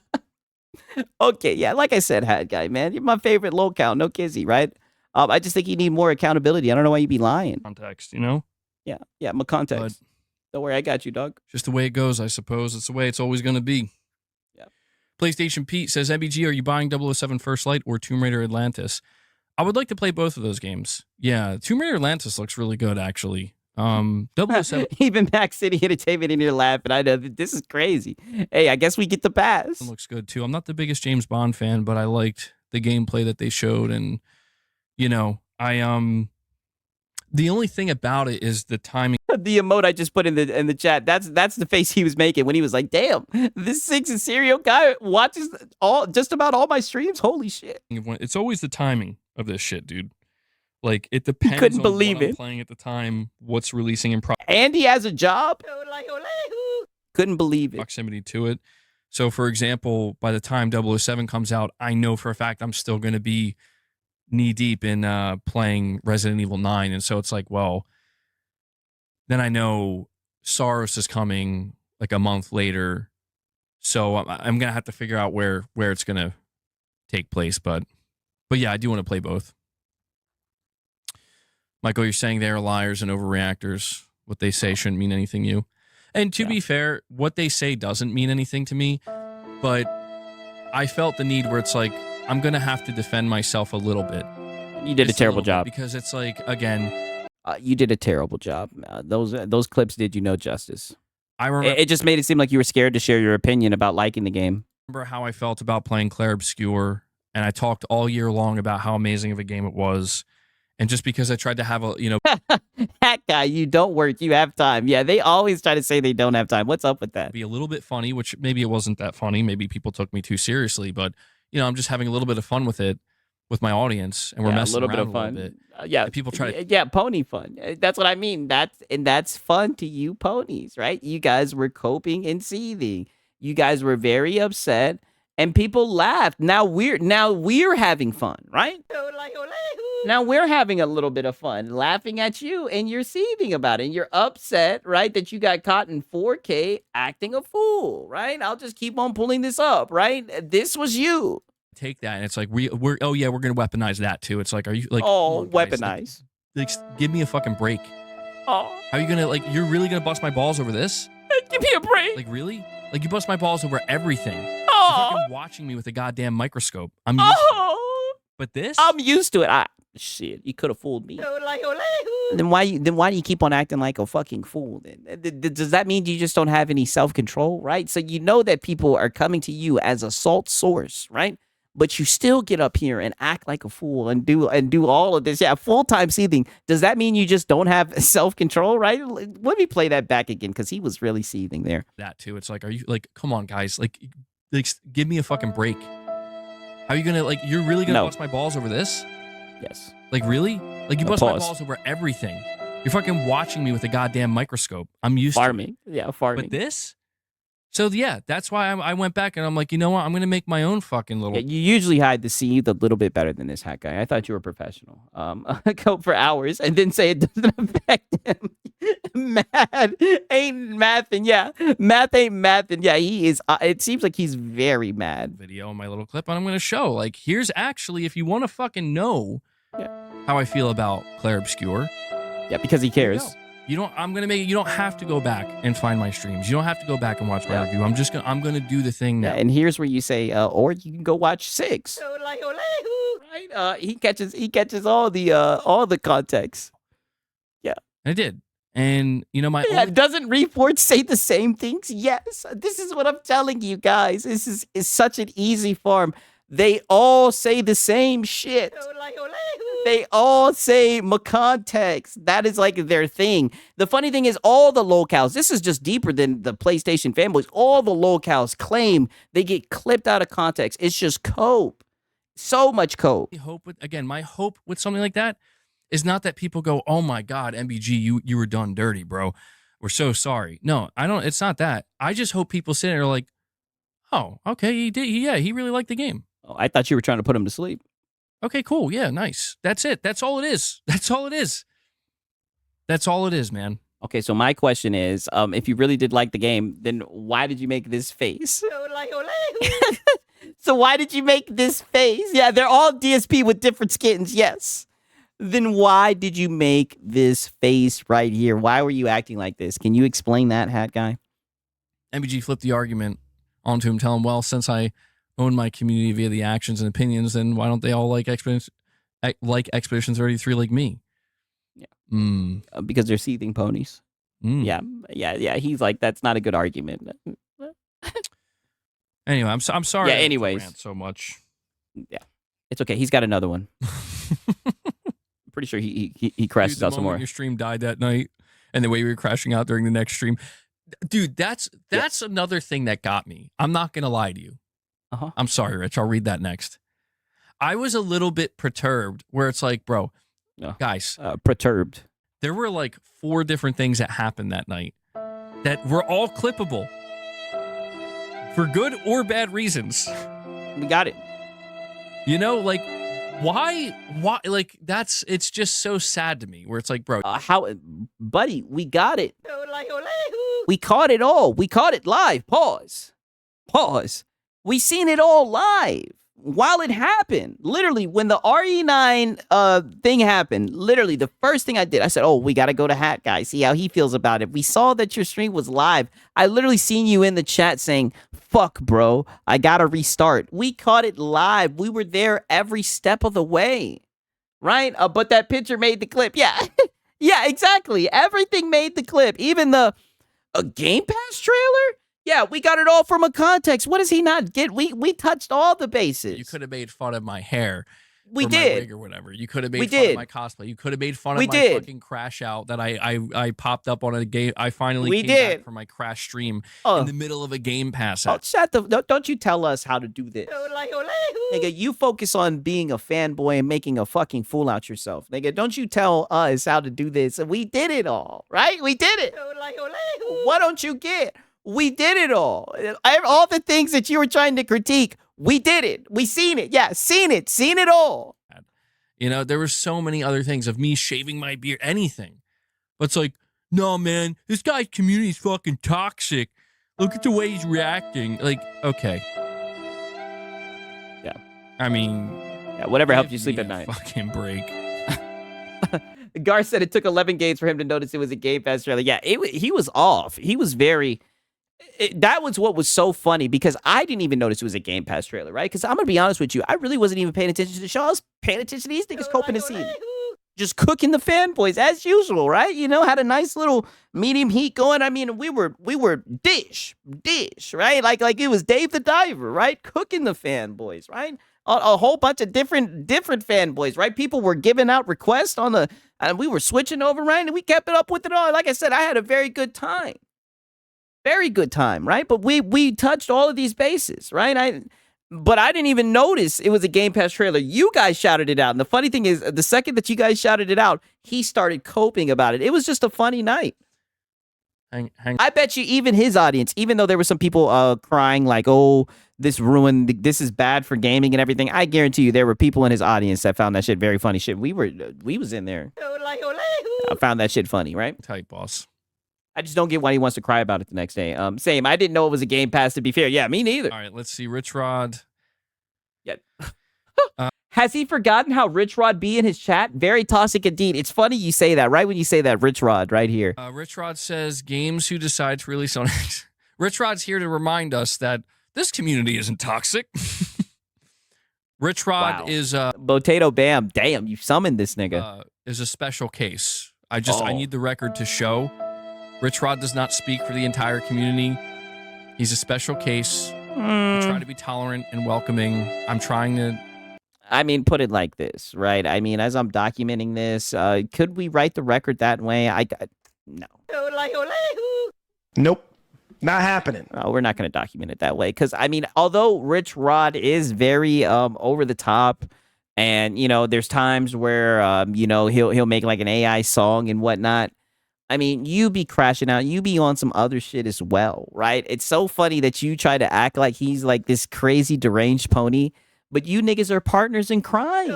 Okay, yeah, like I said, Hat Guy, man, you're my favorite low count, no kizzy, right? I just think you need more accountability. I don't know why you be lying. Context, Yeah, my context. Don't worry, I got you, dog. Just the way it goes, I suppose. It's the way it's always going to be. Yeah. PlayStation Pete says, MBG, are you buying 007 First Light or Tomb Raider Atlantis? I would like to play both of those games. Yeah, Tomb Raider Atlantis looks really good, actually. 007 Even Max City Entertainment in here laughing. I know this is crazy. Hey, I guess we get the pass. looks good, too. I'm not the biggest James Bond fan, but I liked the gameplay that they showed. And, the only thing about it is the timing. The emote I just put in the chat. That's the face he was making when he was like, "Damn, this 6 and serial guy watches just about all my streams. Holy shit!" It's always the timing of this shit, dude. Like, it depends couldn't on believe what I'm it. playing at the time, what's releasing in And he has a job. Couldn't believe it. proximity to it. So, for example, by the time 007 comes out, I know for a fact I'm still going to be knee deep in playing Resident Evil 9. And so it's like, well, then I know Saros is coming like a month later. So I'm going to have to figure out where it's going to take place. But yeah, I do want to play both. Michael, you're saying they're liars and overreactors. What they say shouldn't mean anything to you. And to be fair, what they say doesn't mean anything to me. But I felt the need where it's like, I'm going to have to defend myself a little bit. You did a Just terrible little bit, job. because it's like, again, You did a terrible job. Those clips did you no justice. I remember, It just made it seem like you were scared to share your opinion about liking the game. how I felt about playing Claire Obscure, and I talked all year long about how amazing of a game it was. And just because I tried to have That guy, you don't work, you have time. Yeah, they always try to say they don't have time. What's up with that? be a little bit funny, which maybe it wasn't that funny. Maybe people took me too seriously, but I'm just having a little bit of fun with it, with my audience, and we're messing around a little bit. Yeah, And people try to yeah, pony fun. That's what I mean. That's fun to you ponies, right? You guys were coping and seething. You guys were very upset, and people laughed. Now we're having fun, right? Now we're having a little bit of fun, laughing at you, and you're seething about it. And you're upset, right, that you got caught in 4K acting a fool, right? I'll just keep on pulling this up, right? This was you. take that, and it's like we're going to weaponize that too. It's like, are you like, Oh, come on, guys, weaponize. like, give me a fucking break. Oh, How are you gonna you're really gonna bust my balls over this? give me a break. Like, really? Like, you bust my balls over everything. You're Oh, fucking watching me with a goddamn microscope. I'm used to it. oh. But this, I'm used to it. Shit, you could have fooled me. Then why do you keep on acting like a fucking fool? Then does that mean you just don't have any self control, right? So you know that people are coming to you as a salt source, right? But you still get up here and act like a fool and do all of this. Yeah, full time seething. Does that mean you just don't have self control, right? Let me play that back again because he was really seething there. that too. It's like, are you like, come on, guys, like give me a fucking break. How are you gonna you're really gonna No. bust my balls over this? Yes. Like, really? Like, you bust my Pause. balls over everything. You're fucking watching me with a goddamn microscope. I'm used to it. Farming. Yeah, farming. But this? So, yeah, that's why I went back and I'm like, you know what? I'm going to make my own fucking little... Yeah, you usually hide the seed a little bit better than this hat guy. I thought you were professional. Go for hours and then say it doesn't affect him. Math ain't mathing. Yeah, math ain't mathing. Yeah, he is. It seems like he's very mad. Video on my little clip, and I'm going to show. Like, here's actually, if you want to fucking know how I feel about Claire Obscure. Yeah, because he cares. You don't. I'm gonna make it. You don't have to go back and find my streams. You don't have to go back and watch my review. I'm gonna do the thing now. Yeah, and here's where you say, or you can go watch 6. Right? He catches all the context. Yeah, I did. And you know doesn't Reforge say the same things? Yes. This is what I'm telling you guys. This is such an easy farm. They all say the same shit. They all say context. That is like their thing. The funny thing is all the locals, this is just deeper than the PlayStation fanboys. All the locals claim they get clipped out of context. It's just cope. So much cope. My hope with something like that is not that people go, "Oh my God, MBG, you were done dirty, bro. We're so sorry." No, I don't. It's not that. I just hope people sit there like, "Oh, okay, he did. He really liked the game." Oh, I thought you were trying to put him to sleep. Okay, cool. Yeah, nice. That's it. That's all it is. That's all it is. That's all it is, man. Okay, so my question is, if you really did like the game, then why did you make this face? So why did you make this face? Yeah, they're all DSP with different skins, yes. Then why did you make this face right here? Why were you acting like this? Can you explain that, hat guy? MBG flipped the argument onto him, telling him, well, since I own my community via the actions and opinions, then why don't they all like Expedition 33 like me? Yeah. Because they're seething ponies. Yeah. He's like, that's not a good argument. Anyway, I'm sorry. Yeah. Anyways, rant so much. Yeah, it's okay. He's got another one. Pretty sure he crashes out some more. Your stream died that night, and the way we were crashing out during the next stream, dude. That's another thing that got me. I'm not gonna lie to you. I'm sorry, Rich. I'll read that next. I was a little bit perturbed, where it's like, bro, guys, perturbed. There were like 4 different things that happened that night that were all clippable for good or bad reasons. We got it. You know, like, why, like, it's just so sad to me, where it's like, bro. Buddy, we got it. We caught it all. We caught it live. Pause. We seen it all live while it happened. Literally, when the RE9 thing happened, literally the first thing I did, I said, oh, we got to go to Hat Guy, see how he feels about it. We saw that your stream was live. I literally seen you in the chat saying, fuck, bro, I got to restart. We caught it live. We were there every step of the way, right? But that picture made the clip. Yeah, yeah, exactly. Everything made the clip. Even a Game Pass trailer? Yeah, we got it all from a context. What does he not get? We touched all the bases. You could have made fun of my hair. We or did. My wig or whatever. You could have made fun of my cosplay. You could have made fun of my fucking crash out that I popped up on a game. I finally came back from my crash stream in the middle of a Game Pass. Don't you tell us how to do this. Nigga, you focus on being a fanboy and making a fucking fool out yourself. Nigga, don't you tell us how to do this. We did it all, right? We did it. What don't you get? We did it all. All the things that you were trying to critique, we did it. We seen it. Yeah, seen it all. You know, there were so many other things of me shaving my beard, anything. But it's like, no, man, this guy's community is fucking toxic. Look at the way he's reacting. Like, okay. Yeah. I mean. Yeah, whatever helps you sleep at night. Fucking break. Gar said it took 11 games for him to notice it was a Game Pass trailer. Yeah, he was off. He was very... that was what was so funny, because I didn't even notice it was a Game Pass trailer, right? Because I'm going to be honest with you, I really wasn't even paying attention to the show. I was paying attention to these niggas coping the scene. Just cooking the fanboys as usual, right? You know, had a nice little medium heat going. I mean, we were dish, right? Like it was Dave the Diver, right? Cooking the fanboys, right? A whole bunch of different fanboys, right? People were giving out requests and we were switching over, right? And we kept it up with it all. Like I said, I had a very good time. Very good time, right? But we touched all of these bases, right? But I didn't even notice it was a Game Pass trailer. You guys shouted it out. And the funny thing is, the second that you guys shouted it out, he started coping about it. It was just a funny night. I bet you even his audience, even though there were some people crying like, oh, this this is bad for gaming and everything. I guarantee you there were people in his audience that found that shit very funny. Shit, we was in there. I found that shit funny, right? Tight, boss. I just don't get why he wants to cry about it the next day. Same. I didn't know it was a Game Pass, to be fair. Yeah, me neither. All right, let's see. Rich Rod. Yeah. Has he forgotten how Rich Rod be in his chat? Very toxic indeed. It's funny you say that, right when you say that, Rich Rod, right here. Rich Rod says, games who decide to release on X. Rich Rod's here to remind us that this community isn't toxic. Rich Rod is... Potato Bam. Damn, you summoned this nigga. Is a special case. I need the record to show. Rich Rod does not speak for the entire community. He's a special case. We try to be tolerant and welcoming. I'm trying to... I mean, put it like this, right? I mean, as I'm documenting this, could we write the record that way? No. Nope. Not happening. We're not going to document it that way. Because, I mean, although Rich Rod is very over the top, and, you know, there's times where, you know, he'll make like an AI song and whatnot. I mean, you be crashing out. You be on some other shit as well, right? It's so funny that you try to act like he's like this crazy deranged pony, but you niggas are partners in crime.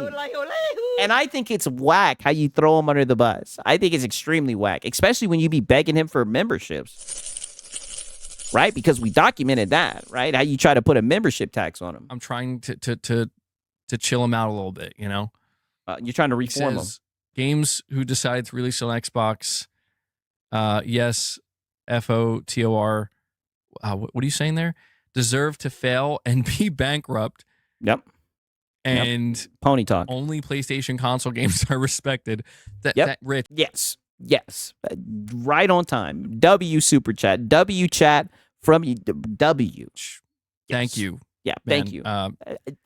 And I think it's whack how you throw him under the bus. I think it's extremely whack, especially when you be begging him for memberships, right? Because we documented that, right? How you try to put a membership tax on him. I'm trying to chill him out a little bit, you know? You're trying to reform him. Games who decide to release on Xbox, yes, FOTOR, what are you saying there? Deserve to fail and be bankrupt. Yep. And pony talk. Only PlayStation console games are respected. That Rich. Yes. Right on time. W super chat. W chat from W. Thank you. Yeah, man. thank you.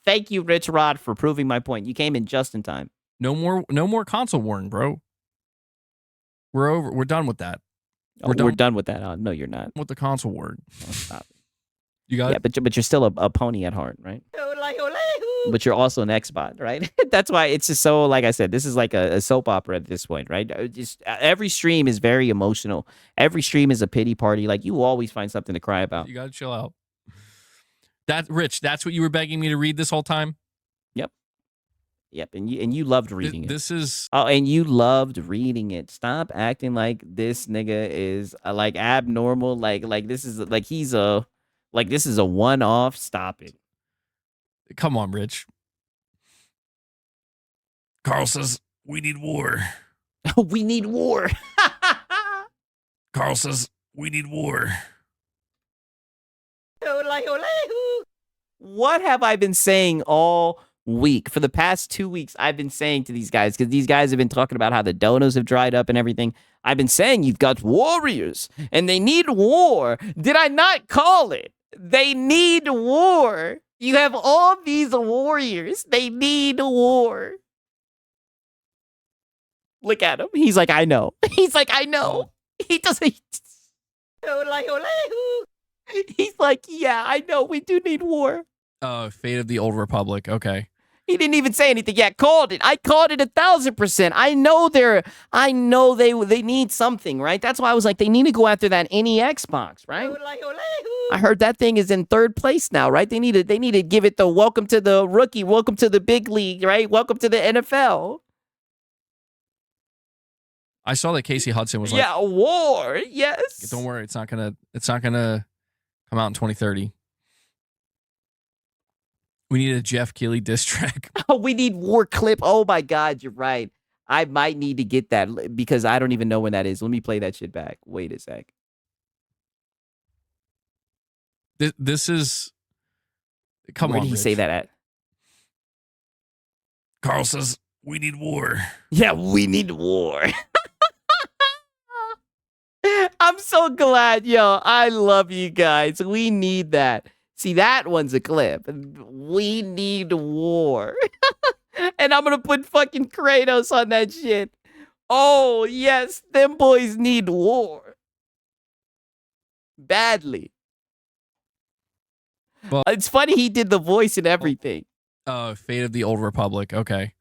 Thank you, Rich Rod, for proving my point. You came in just in time. No more console warring, bro. We're done with that. We're done with that. No, you're not. With the console word. Oh, stop it. You got it? But you're still a pony at heart, right? But you're also an Xbot, right? That's why it's just so, like I said, this is like a soap opera at this point, right? Just every stream is very emotional. Every stream is a pity party. Like, you will always find something to cry about. You got to chill out. Rich, that's what you were begging me to read this whole time? Yep, and you loved reading it. This is... Oh, and you loved reading it. Stop acting like this nigga is like abnormal. Like this is like he's a... Like, this is a one-off. Stop it. Come on, Rich. Carl says, we need war. We need war. Carl says, we need war. What have I been saying all week? For the past 2 weeks, I've been saying to these guys, because these guys have been talking about how the donos have dried up and everything. I've been saying you've got warriors, and they need war. Did I not call it? They need war. You have all these warriors. They need war. Look at him. He's like, I know. He's like, I know. He doesn't. He's like, yeah, I know. We do need war. Fate of the Old Republic. Okay. He didn't even say anything. Yeah, called it. I called it 1,000%. I know they need something, right? That's why I was like, they need to go after that any Xbox, right? I heard that thing is in third place now, right? They need to give it the welcome to the rookie, welcome to the big league, right? Welcome to the NFL. I saw that Casey Hudson was like, yeah, war. Yes. Don't worry, it's not gonna come out in 2030. We need a Jeff Keighley diss track. Oh, we need war clip. Oh my God, you're right. I might need to get that because I don't even know when that is. Let me play that shit back. Wait a sec. This is... Come on, Where did he Rich. say that at? Carl says, we need war. Yeah, we need war. I'm so glad, yo. I love you guys. We need that. See, that one's a clip. We need war. And I'm going to put fucking Kratos on that shit. Oh, yes. Them boys need war. Badly. It's funny he did the voice and everything. Fate of the Old Republic. Okay.